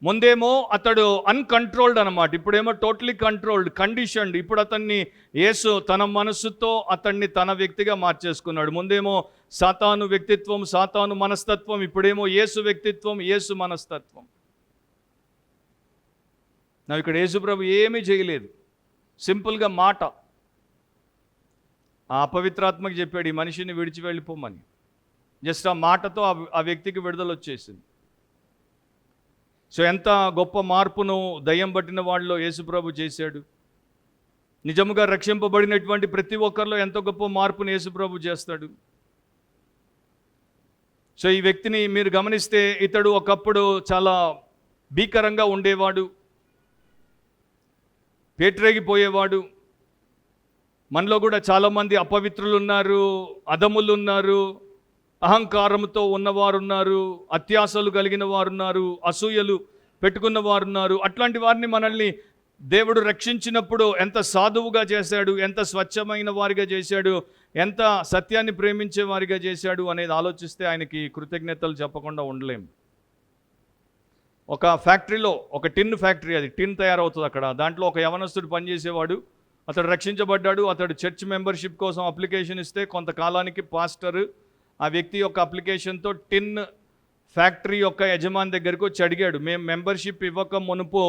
ముందేమో అతడు అన్కంట్రోల్డ్ అనమాట, ఇప్పుడేమో టోటలీ కంట్రోల్డ్, కండిషన్డ్. ఇప్పుడు అతన్ని యేసు తన మనస్సుతో అతన్ని తన వ్యక్తిగా మార్చేసుకున్నాడు. ముందేమో సాతాను వ్యక్తిత్వం, సాతాను మనస్తత్వం, ఇప్పుడేమో యేసు వ్యక్తిత్వం, యేసు మనస్తత్వం. ఇక్కడ యేసు ప్రభు ఏమీ చేయలేదు, సింపుల్గా మాట ఆ అపవిత్రాత్మకి చెప్పాడు, ఈ మనిషిని విడిచి వెళ్ళిపోమని. జస్ట్ ఆ మాటతో ఆ వ్యక్తికి విడుదల వచ్చేసింది. సో ఎంత గొప్ప మార్పును దయ్యం పట్టిన వాళ్ళలో యేసుప్రభు చేశాడు. నిజముగా రక్షింపబడినటువంటి ప్రతి ఒక్కరిలో ఎంతో గొప్ప మార్పును యేసుప్రభు చేస్తాడు. సో ఈ వ్యక్తిని మీరు గమనిస్తే ఇతడు ఒకప్పుడు చాలా భీకరంగా ఉండేవాడు, పేటరేగిపోయేవాడు. మనలో కూడా చాలామంది అపవిత్రులు ఉన్నారు, అధములు ఉన్నారు, అహంకారంతో ఉన్నవారు ఉన్నారు, అత్యాశలు కలిగిన వారు ఉన్నారు, అసూయలు పెట్టుకున్న వారు ఉన్నారు. అట్లాంటి వారిని మనల్ని దేవుడు రక్షించినప్పుడు ఎంత సాధువుగా చేశాడు, ఎంత స్వచ్ఛమైన వారిగా చేశాడు, ఎంత సత్యాన్ని ప్రేమించే వారిగా చేశాడు అనేది ఆలోచిస్తే ఆయనకి కృతజ్ఞతలు చెప్పకుండా ఉండలేము. ఒక ఫ్యాక్టరీలో, ఒక టిన్ ఫ్యాక్టరీ, అది టిన్ తయారవుతుంది అక్కడ. దాంట్లో ఒక యవనస్తుడు పనిచేసేవాడు, అతడు రక్షించబడ్డాడు. అతడు చర్చ్ మెంబర్షిప్ కోసం అప్లికేషన్ ఇస్తే కొంతకాలానికి పాస్టర్ ఆ వ్యక్తి యొక్క అప్లికేషన్తో టిన్ ఫ్యాక్టరీ యొక్క యజమాని దగ్గరకు వచ్చి అడిగాడు, మేము మెంబర్షిప్ ఇవ్వక మునుపు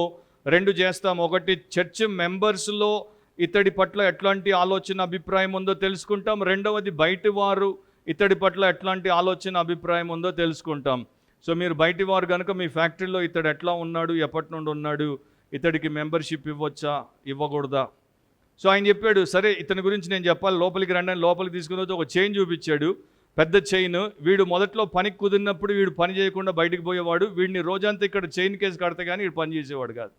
2 చేస్తాం. ఒకటి, చర్చ్ మెంబర్స్లో ఇతడి పట్ల ఎట్లాంటి ఆలోచన అభిప్రాయం ఉందో తెలుసుకుంటాం. రెండవది, బయటి వారు ఇతడి పట్ల ఎట్లాంటి ఆలోచన అభిప్రాయం ఉందో తెలుసుకుంటాం. సో మీరు బయటి వారు కనుక మీ ఫ్యాక్టరీలో ఇతడు ఎట్లా ఉన్నాడు, ఎప్పటి నుండి ఉన్నాడు, ఇతడికి మెంబర్షిప్ ఇవ్వచ్చా ఇవ్వకూడదా? సో ఆయన చెప్పాడు, సరే ఇతని గురించి నేను చెప్పాలి, లోపలికి రండి అని లోపలికి తీసుకుని వచ్చి ఒక చైన్ చూపించాడు, పెద్ద చైన్. వీడు మొదట్లో పనికి కుదిరినప్పుడు వీడు పని చేయకుండా బయటికి పోయేవాడు. వీడిని రోజంతా ఇక్కడ చైన్ కేసు కడితే కానీ వీడు పని చేసేవాడు కాదు.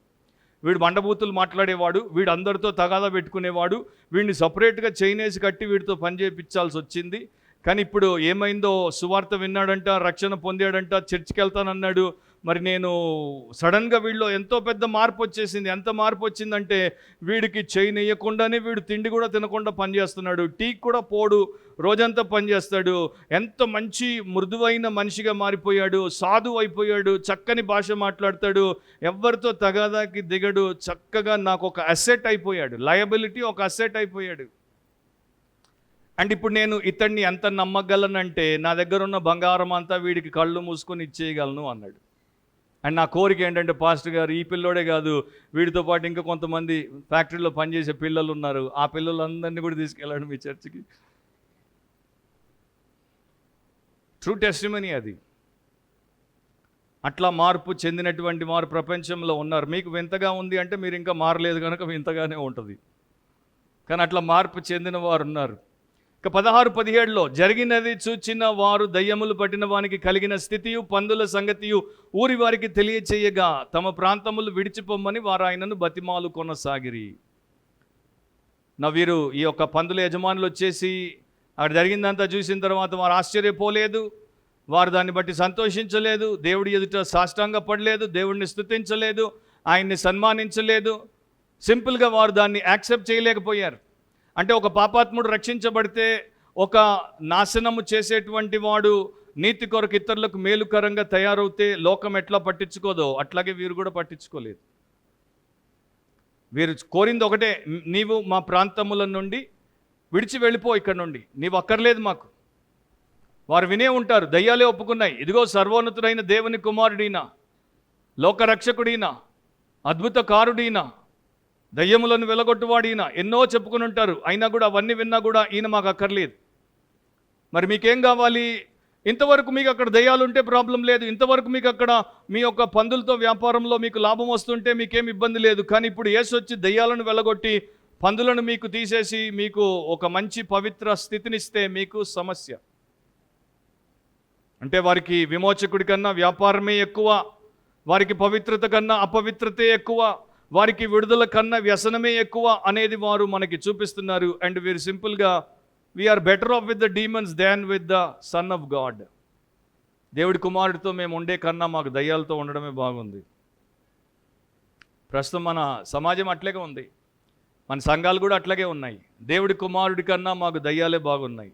వీడు బండబూతులు మాట్లాడేవాడు, వీడు అందరితో తగాదా పెట్టుకునేవాడు. వీడిని సపరేట్గా చైన్ వేసి కట్టి వీడితో పని చేయించాల్సి వచ్చింది. కానీ ఇప్పుడు ఏమైందో, సువార్త విన్నాడంట, రక్షణ పొందాడంట, చర్చికి వెళ్తానన్నాడు. మరి నేను సడన్గా వీళ్ళు ఎంతో పెద్ద మార్పు వచ్చేసింది. ఎంత మార్పు వచ్చిందంటే వీడికి చైన్ వేయకుండానే వీడు తిండి కూడా తినకుండా పనిచేస్తున్నాడు, టీకి కూడా పోడు, రోజంతా పనిచేస్తాడు. ఎంత మంచి మృదువైన మనిషిగా మారిపోయాడు, సాధువు అయిపోయాడు, చక్కని భాష మాట్లాడతాడు, ఎవరితో తగాదాకి దిగడు, చక్కగా నాకు ఒక అసెట్ అయిపోయాడు, లయబిలిటీ ఒక అసెట్ అయిపోయాడు. అండ్ ఇప్పుడు నేను ఇతన్ని ఎంత నమ్మగలనంటే నా దగ్గర ఉన్న బంగారం అంతా వీడికి కళ్ళు మూసుకొని ఇచ్చేయగలను అన్నాడు. అండ్ నా కోరిక ఏంటంటే, పాస్టర్ గారు ఈ పిల్లోడే కాదు, వీడితో పాటు ఇంకా కొంతమంది ఫ్యాక్టరీలో పనిచేసే పిల్లలు ఉన్నారు, ఆ పిల్లలందరినీ కూడా తీసుకెళ్ళండి మీ చర్చికి. ట్రూ టెస్టిమనీ అది. అట్లా మార్పు చెందినటువంటి వారు ప్రపంచంలో ఉన్నారు. మీకు వింతగా ఉంది అంటే మీరు ఇంకా మారలేదు కనుక వింతగానే ఉంటుంది. కానీ అట్లా మార్పు చెందిన వారు ఉన్నారు. ఇక 16-17లో జరిగినది చూచిన వారు దయ్యములు పట్టిన వానికి కలిగిన స్థితియు పందుల సంగతియు ఊరి వారికి తెలియచేయగా తమ ప్రాంతములు విడిచిపోమ్మని వారు ఆయనను బతిమాలు కొనసాగిరి. వీరు ఈ యొక్క పందుల యజమానులు వచ్చేసి అక్కడ జరిగిందంతా చూసిన తర్వాత వారు ఆశ్చర్యపోలేదు, వారు దాన్ని బట్టి సంతోషించలేదు, దేవుడి ఎదుట సాష్టాంగపడలేదు, దేవుడిని స్తుతించలేదు, ఆయన్ని సన్మానించలేదు. సింపుల్గా వారు దాన్ని యాక్సెప్ట్ చేయలేకపోయారు. అంటే ఒక పాపాత్ముడు రక్షించబడితే, ఒక నాశనము చేసేటువంటి వాడు నీతి కొరకు ఇతరులకు మేలుకరంగా తయారవుతే లోకం ఎట్లా పట్టించుకోదో అట్లాగే వీరు కూడా పట్టించుకోలేదు. వీరు కోరింది ఒకటే, నీవు మా ప్రాంతముల నుండి విడిచి వెళ్ళిపో, ఇక్కడ నుండి నీవు అక్కర్లేదు మాకు. వారు వినే ఉంటారు, దయ్యాలే ఒప్పుకున్నాయి, ఇదిగో సర్వోన్నతుడైన దేవుని కుమారుడీన, లోకరక్షకుడీన, అద్భుతకారుడీన, దయ్యములను వెలగొట్టువాడు ఈయన, ఎన్నో చెప్పుకుని ఉంటారు. అయినా కూడా అవన్నీ విన్నా కూడా ఈయన మాకు అక్కర్లేదు. మరి మీకేం కావాలి? ఇంతవరకు మీకు అక్కడ దయ్యాలు ఉంటే ప్రాబ్లం లేదు, ఇంతవరకు మీకు అక్కడ మీ యొక్క పందులతో వ్యాపారంలో మీకు లాభం వస్తుంటే మీకేం ఇబ్బంది లేదు. కానీ ఇప్పుడు యేసు వచ్చి దయ్యాలను వెలగొట్టి పందులను మీకు తీసేసి మీకు ఒక మంచి పవిత్ర స్థితినిస్తే మీకు సమస్య. అంటే వారికి విమోచకుడి కన్నా వ్యాపారమే ఎక్కువ, వారికి పవిత్రత కన్నా అపవిత్రతే ఎక్కువ, వారికి విడుదల కన్నా వ్యసనమే ఎక్కువ అనేది వారు మనకి చూపిస్తున్నారు. అండ్ వీరు సింపుల్గా we're better off with the demons than with the son of God. దేవుడి కుమారుడితో మేము ఉండే కన్నా మాకు దయ్యాలతో ఉండడమే బాగుంది. ప్రస్తుతం మన సమాజం అట్లాగే ఉంది, మన సంఘాలు కూడా అట్లాగే ఉన్నాయి. దేవుడి కుమారుడి కన్నా మాకు దయ్యాలే బాగున్నాయి.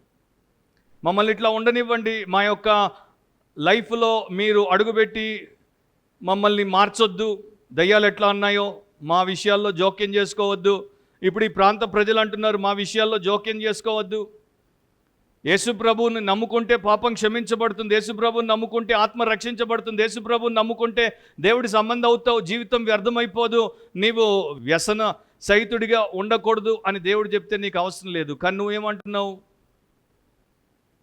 మమ్మల్ని ఇట్లా ఉండనివ్వండి, మా యొక్క లైఫ్లో మీరు అడుగుపెట్టి మమ్మల్ని మార్చొద్దు, దయ్యాలు ఎట్లా అన్నాయో మా విషయాల్లో జోక్యం చేసుకోవద్దు. ఇప్పుడు ఈ ప్రాంత ప్రజలు అంటున్నారు, మా విషయాల్లో జోక్యం చేసుకోవద్దు. యేసు ప్రభువుని నమ్ముకుంటే పాపం క్షమించబడుతుంది, యేసు ప్రభువుని నమ్ముకుంటే ఆత్మ రక్షించబడుతుంది, యేసు ప్రభువుని నమ్ముకుంటే దేవుడి సంబంధం అవుతావు, జీవితం వ్యర్థమైపోదు, నీవు వ్యసన సహితుడిగా ఉండకూడదు అని దేవుడు చెప్తే నీకు అవసరం లేదు. కానీ నువ్వేమంటున్నావు?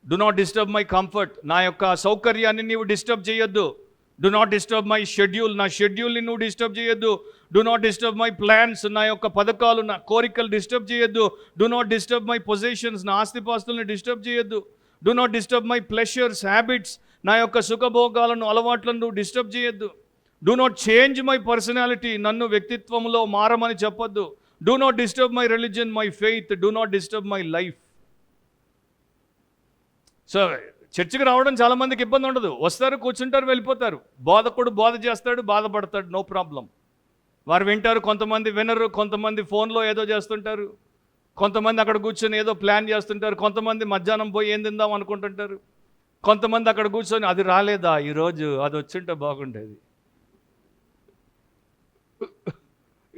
Do not disturb my comfort, నా యొక్క సౌకర్యాన్ని నీవు డిస్టర్బ్ చేయొద్దు. Do not disturb my schedule, నా షెడ్యూల్ని నువ్వు డిస్టర్బ్ చేయొద్దు. Do not disturb my plans, నా యొక్క పథకాలు, నా కోరికలు డిస్టర్బ్ చేయొద్దు. Do not disturb my possessions, నా ఆస్తిపాస్తుల్ని డిస్టర్బ్ చేయొద్దు. Do not disturb my pleasures, habits, నా యొక్క సుఖభోగాలను, అలవాట్లను నువ్వు డిస్టర్బ్ చేయొద్దు. Do not change my personality, నన్ను వ్యక్తిత్వంలో మారమని చెప్పొద్దు. Do not disturb my religion, my faith, do not disturb my life. So చర్చికి రావడం చాలామందికి ఇబ్బంది ఉండదు, వస్తారు, కూర్చుంటారు, వెళ్ళిపోతారు. బోధకుడు బోధ చేస్తాడు, బాధపడతాడు, నో ప్రాబ్లం. వారు వింటారు, కొంతమంది వినరు, కొంతమంది ఫోన్లో ఏదో చేస్తుంటారు, కొంతమంది అక్కడ కూర్చొని ఏదో ప్లాన్ చేస్తుంటారు, కొంతమంది మధ్యాహ్నం పోయి ఏం తిందాం అనుకుంటుంటారు, కొంతమంది అక్కడ కూర్చొని అది రాలేదా ఈరోజు, అది వచ్చింటే బాగుండేది,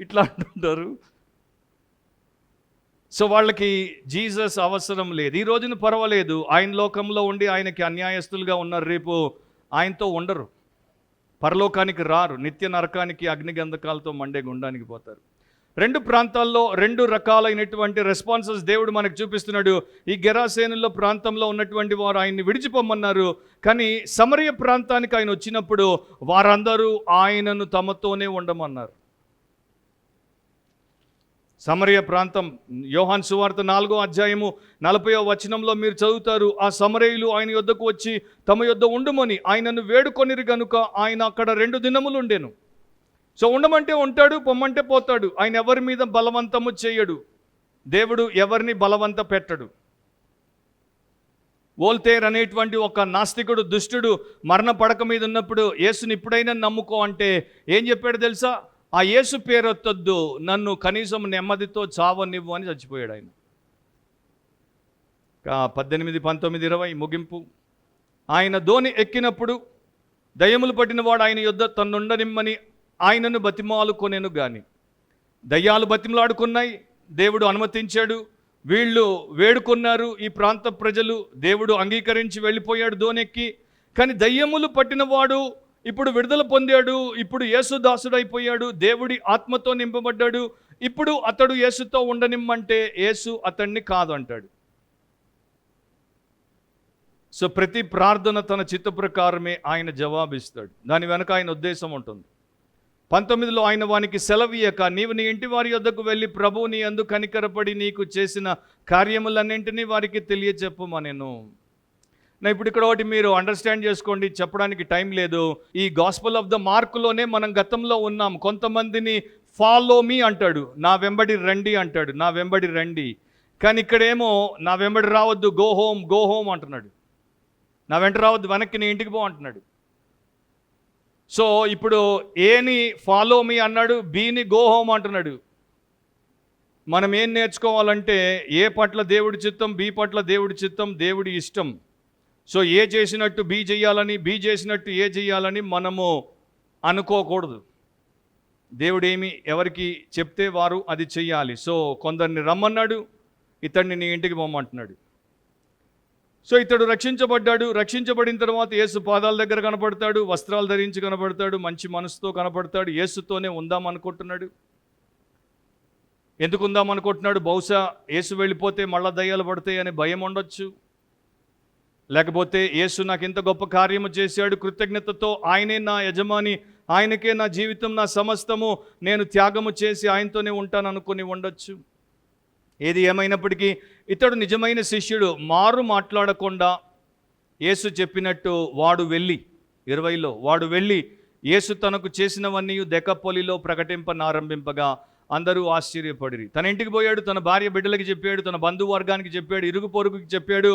ఇట్లా అంటుంటారు. సో వాళ్ళకి జీసస్ అవసరం లేదు. ఈ రోజున పర్వాలేదు, ఆయన లోకంలో ఉండి ఆయనకి అన్యాయస్తులుగా ఉన్నారు, రేపు ఆయనతో ఉండరు, పరలోకానికి రారు, నిత్య నరకానికి అగ్నిగంధకాలతో మండే గుండానికి పోతారు. రెండు ప్రాంతాల్లో రెండు రకాలైనటువంటి రెస్పాన్సెస్ దేవుడు మనకు చూపిస్తున్నాడు. ఈ గెరాసేనులో ప్రాంతంలో ఉన్నటువంటి వారు ఆయన్ని విడిచిపోమన్నారు, కానీ సమరయ ప్రాంతానికి ఆయన వచ్చినప్పుడు వారందరూ ఆయనను తమతోనే ఉండమన్నారు. సమరయ ప్రాంతం, యోహాను సువార్త 4వ అధ్యాయము 40వ వచనంలో మీరు చదువుతారు. ఆ సమరయులు ఆయన యొద్దకు వచ్చి తమ యొద్ద ఉండుమని ఆయనను వేడుకొనిరు గనుక ఆయన అక్కడ 2 దినములు ఉండెను. సో ఉండమంటే ఉంటాడు, పొమ్మంటే పోతాడు. ఆయన ఎవరి మీద బలవంతము చేయడు. దేవుడు ఎవరిని బలవంత పెట్టడు. వోల్తేర్ అనేటువంటి ఒక నాస్తికుడు, దుష్టుడు మరణ పడక మీద ఉన్నప్పుడు యేసుని ఇప్పుడైనా నమ్ముకో అంటే ఏం చెప్పాడు తెలుసా? ఆ యేసు పేరొత్తొద్దు, నన్ను కనీసం నెమ్మదితో చావనివ్వు అని చచ్చిపోయాడు ఆయన. 18, 19, 20 ముగింపు. ఆయన ధోని ఎక్కినప్పుడు దయ్యములు పట్టిన వాడు ఆయన యొద్ద తన్నుండనిమ్మని ఆయనను బతిమాలుకొనెను గాని దయ్యాలు బతిమలాడుకున్నాయి, దేవుడు అనుమతించాడు. వీళ్ళు వేడుకున్నారు, ఈ ప్రాంత ప్రజలు. దేవుడు అంగీకరించి వెళ్ళిపోయాడు ధోనెక్కి. కానీ దయ్యములు పట్టినవాడు ఇప్పుడు విడుదల పొందాడు, ఇప్పుడు యేసు దాసుడైపోయాడు, దేవుడి ఆత్మతో నింపబడ్డాడు. ఇప్పుడు అతడు యేసుతో ఉండనిమ్మంటే యేసు అతన్ని కాదు అంటాడు. సో ప్రతి ప్రార్థన తన చిత్త ప్రకారమే ఆయన జవాబిస్తాడు. దాని వెనక ఆయన ఉద్దేశం ఉంటుంది. 19లో ఆయన వానికి సెలవీయక, నీవు నీ ఇంటి వారి యొద్దకు వెళ్ళి ప్రభువు నీ యందు కనికరపడి నీకు చేసిన కార్యములన్నింటినీ వారికి తెలియచెప్పమనెను. ఇప్పుడు ఇక్కడ ఒకటి మీరు అండర్స్టాండ్ చేసుకోండి, చెప్పడానికి టైం లేదు. ఈ గాస్పల్ ఆఫ్ ద మార్క్లోనే మనం గతంలో ఉన్నాం. కొంతమందిని ఫాలో మీ అంటాడు, నా వెంబడి రండి అంటాడు, నా వెంబడి రండి. కానీ ఇక్కడేమో నా వెంబడి రావద్దు, గో హోమ్ అంటున్నాడు. నా వెంట రావద్దు, వెనక్కి నీ ఇంటికి పో అంటున్నాడు. సో ఇప్పుడు ఏని ఫాలో మీ అన్నాడు, బీని గో హోమ్ అంటున్నాడు. మనం ఏం నేర్చుకోవాలంటే ఏ పట్ల దేవుడి చిత్తం, బి పట్ల దేవుడి చిత్తం, దేవుడి ఇష్టం. సో ఏ చేసినట్టు బి చేయాలని, బి చేసినట్టు ఏ చేయాలని మనము అనుకోకూడదు. దేవుడు ఏమి ఎవరికి చెప్తే వారు అది చెయ్యాలి. సో కొందరిని రమ్మన్నాడు, ఇతడిని నీ ఇంటికి పొమ్మంటున్నాడు. సో ఇతడు రక్షించబడ్డాడు. రక్షించబడిన తర్వాత యేసు పాదాల దగ్గర కనపడతాడు, వస్త్రాలు ధరించి కనపడతాడు, మంచి మనసుతో కనపడతాడు. యేసుతోనే ఉందామనుకుంటున్నాడు. ఎందుకు ఉందామనుకుంటున్నాడు? బహుశా యేసు వెళ్ళిపోతే మళ్ళా దయ్యాలు పడతాయి అనే భయం ఉండొచ్చు. లేకపోతే యేసు నాకు ఇంత గొప్ప కార్యము చేశాడు, కృతజ్ఞతతో ఆయనే నా యజమాని, ఆయనకే నా జీవితం, నా సమస్తము, నేను త్యాగము చేసి ఆయనతోనే ఉంటాను అనుకుని ఉండొచ్చు. ఏది ఏమైనప్పటికీ ఇతడు నిజమైన శిష్యుడు. మారు మాట్లాడకుండా యేసు చెప్పినట్టు వాడు వెళ్ళి 20లో వాడు వెళ్ళి యేసు తనకు చేసినవన్నీ దెకపొలిలో ప్రకటింపనారంభింపగా అందరూ ఆశ్చర్యపడిరి. తన ఇంటికి పోయాడు, తన భార్య బిడ్డలకి చెప్పాడు, తన బంధువర్గానికి చెప్పాడు, ఇరుగు పొరుగుకి చెప్పాడు.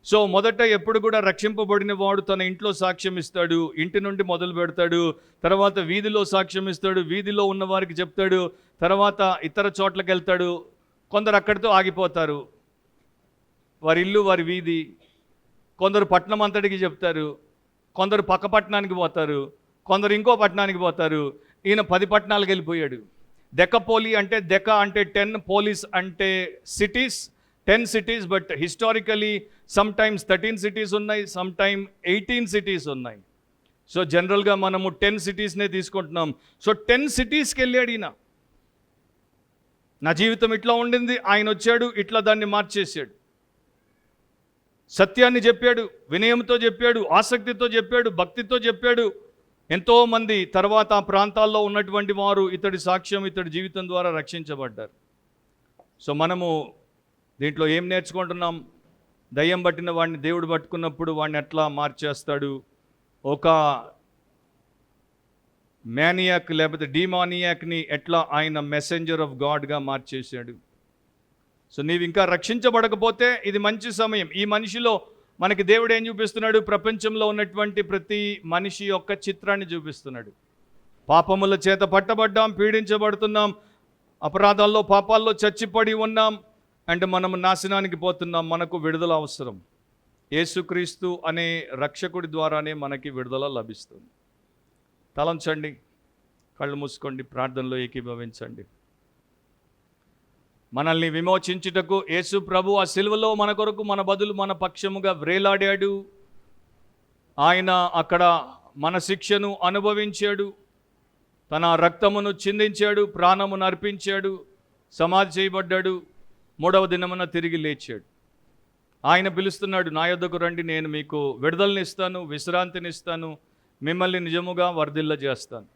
సో మొదట ఎప్పుడు కూడా రక్షింపబడిన వాడు తన ఇంట్లో సాక్ష్యం ఇస్తాడు, ఇంటి నుండి మొదలు పెడతాడు. తర్వాత వీధిలో సాక్ష్యం ఇస్తాడు, వీధిలో ఉన్న వారికి చెప్తాడు. తర్వాత ఇతర చోట్లకి వెళ్తాడు. కొందరు అక్కడితో ఆగిపోతారు, వారి ఇల్లు వారి వీధి. కొందరు పట్టణం అంతటికి చెప్తారు, కొందరు పక్క పట్టణానికి పోతారు, కొందరు ఇంకో పట్టణానికి పోతారు. ఈయన 10 పట్టణాలకు వెళ్ళిపోయాడు. దెకపోలి అంటే, దెక అంటే 10, పోలీస్ అంటే cities, 10 cities. But historically some times 13 cities ఉన్నాయి, సమ్ టైమ్ 18 సిటీస్ ఉన్నాయి. సో జనరల్గా మనము 10 సిటీస్నే తీసుకుంటున్నాం. సో 10 సిటీస్కి వెళ్ళాడు ఈయన. నా జీవితం ఇట్లా ఉండింది, ఆయన వచ్చాడు, ఇట్లా దాన్ని మార్చేసాడు. సత్యాన్ని చెప్పాడు, వినయంతో చెప్పాడు, ఆసక్తితో చెప్పాడు, భక్తితో చెప్పాడు. ఎంతోమంది తర్వాత ఆ ప్రాంతాల్లో ఉన్నటువంటి వారు ఇతడి సాక్ష్యం, ఇతడి జీవితం ద్వారా రక్షించబడ్డారు. సో మనము దీంట్లో ఏం నేర్చుకుంటున్నాం? దయ్యం పట్టిన వాడిని దేవుడు పట్టుకున్నప్పుడు వాడిని ఎట్లా మార్చేస్తాడు, ఒక మ్యానియాక్ లేకపోతే డీమానియాక్ని ఎట్లా ఆయన మెసెంజర్ ఆఫ్ గాడ్గా మార్చేశాడు. సో నీవు ఇంకా రక్షించబడకపోతే ఇది మంచి సమయం. ఈ మనిషిలో మనకి దేవుడు ఏం చూపిస్తున్నాడు? ప్రపంచంలో ఉన్నటువంటి ప్రతి మనిషి యొక్క చిత్రాన్ని చూపిస్తున్నాడు. పాపముల చేత పట్టబడ్డాం, పీడించబడుతున్నాం, అపరాధాల్లో పాపాల్లో చచ్చిపడి ఉన్నాం, అండ్ మనము నాశనానికి పోతున్నాం. మనకు విడుదల అవసరం. యేసుక్రీస్తు అనే రక్షకుడి ద్వారానే మనకి విడుదల లభిస్తుంది. తలంచండి, కళ్ళు మూసుకోండి, ప్రార్థనలో ఏకీభవించండి. మనల్ని విమోచించుటకు యేసు ప్రభు ఆ సిలువలో మన కొరకు, మన బదులు, మన పక్షముగా వ్రేలాడాడు. ఆయన అక్కడ మన శిక్షను అనుభవించాడు. తన రక్తమును చిందించాడు, ప్రాణమును అర్పించాడు, సమాధి చేయబడ్డాడు, 3వ దినమున తిరిగి లేచాడు. ఆయన పిలుస్తున్నాడు, నా యొద్దకు రండి, నేను మీకు విడుదలనిస్తాను, విశ్రాంతినిస్తాను, మిమ్మల్ని నిజముగా వర్ధిల్ల చేస్తాను.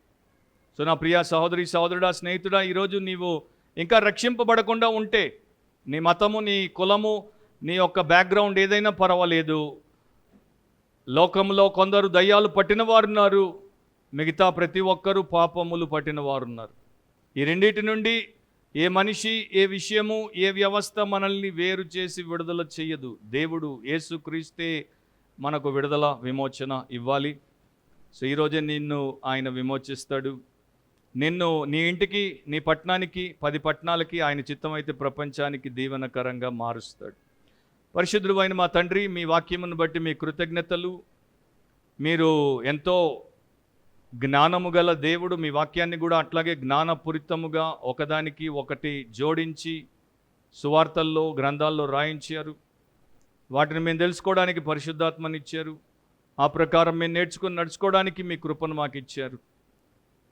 సో నా ప్రియ సహోదరి సహోదరుడా, స్నేహితుడా, ఈరోజు నీవు ఇంకా రక్షింపబడకుండా ఉంటే, నీ మతము, నీ కులము, నీ యొక్క బ్యాక్గ్రౌండ్ ఏదైనా పర్వాలేదు, లోకంలో కొందరు దయ్యాలు పట్టిన వారున్నారు, మిగతా ప్రతి ఒక్కరూ పాపములు పట్టిన వారున్నారు. ఈ రెండింటి నుండి ఏ మనిషి, ఏ విషయము, ఏ వ్యవస్థ మనల్ని వేరు చేసి విడుదల చేయదు. దేవుడు యేసుక్రీస్తే మనకు విడుదల, విమోచన ఇవ్వాలి. సో ఈరోజే నిన్ను ఆయన విమోచిస్తాడు. నిన్ను నీ ఇంటికి, నీ పట్టణానికి, 10 పట్టణాలకి ఆయన చిత్తమైతే ప్రపంచానికి దీవెనకరంగా మారుస్తాడు. పరిశుద్ధుడు అయిన మా తండ్రి, మీ వాక్యమును బట్టి మీ కృతజ్ఞతలు. మీరు ఎంతో జ్ఞానము గల దేవుడు. మీ వాక్యాన్ని కూడా అట్లాగే జ్ఞానపూరితముగా ఒకదానికి ఒకటి జోడించి సువార్తల్లో, గ్రంథాల్లో రాయించారు. వాటిని మేము తెలుసుకోవడానికి పరిశుద్ధాత్మనిచ్చారు. ఆ ప్రకారం మేము నేర్చుకుని నడుచుకోవడానికి మీ కృపను మాకు ఇచ్చారు.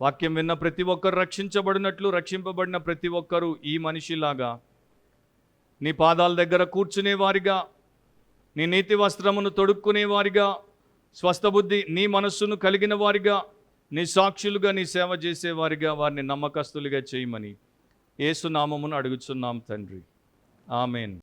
వాక్యం విన్న ప్రతి ఒక్కరు రక్షించబడినట్లు, రక్షింపబడిన ప్రతి ఒక్కరూ ఈ మనిషిలాగా నీ పాదాల దగ్గర కూర్చునేవారిగా, నీ నీతి వస్త్రమును తొడుక్కునేవారిగా, స్వస్థబుద్ధి నీ మనస్సును కలిగిన వారిగా, నీ సాక్షులుగా, నీ సేవ చేసేవారిగా, వారిని నమ్మకస్తులుగా చేయమని యేసు నామమును అడుగుచున్నాం తండ్రి. ఆమెన్.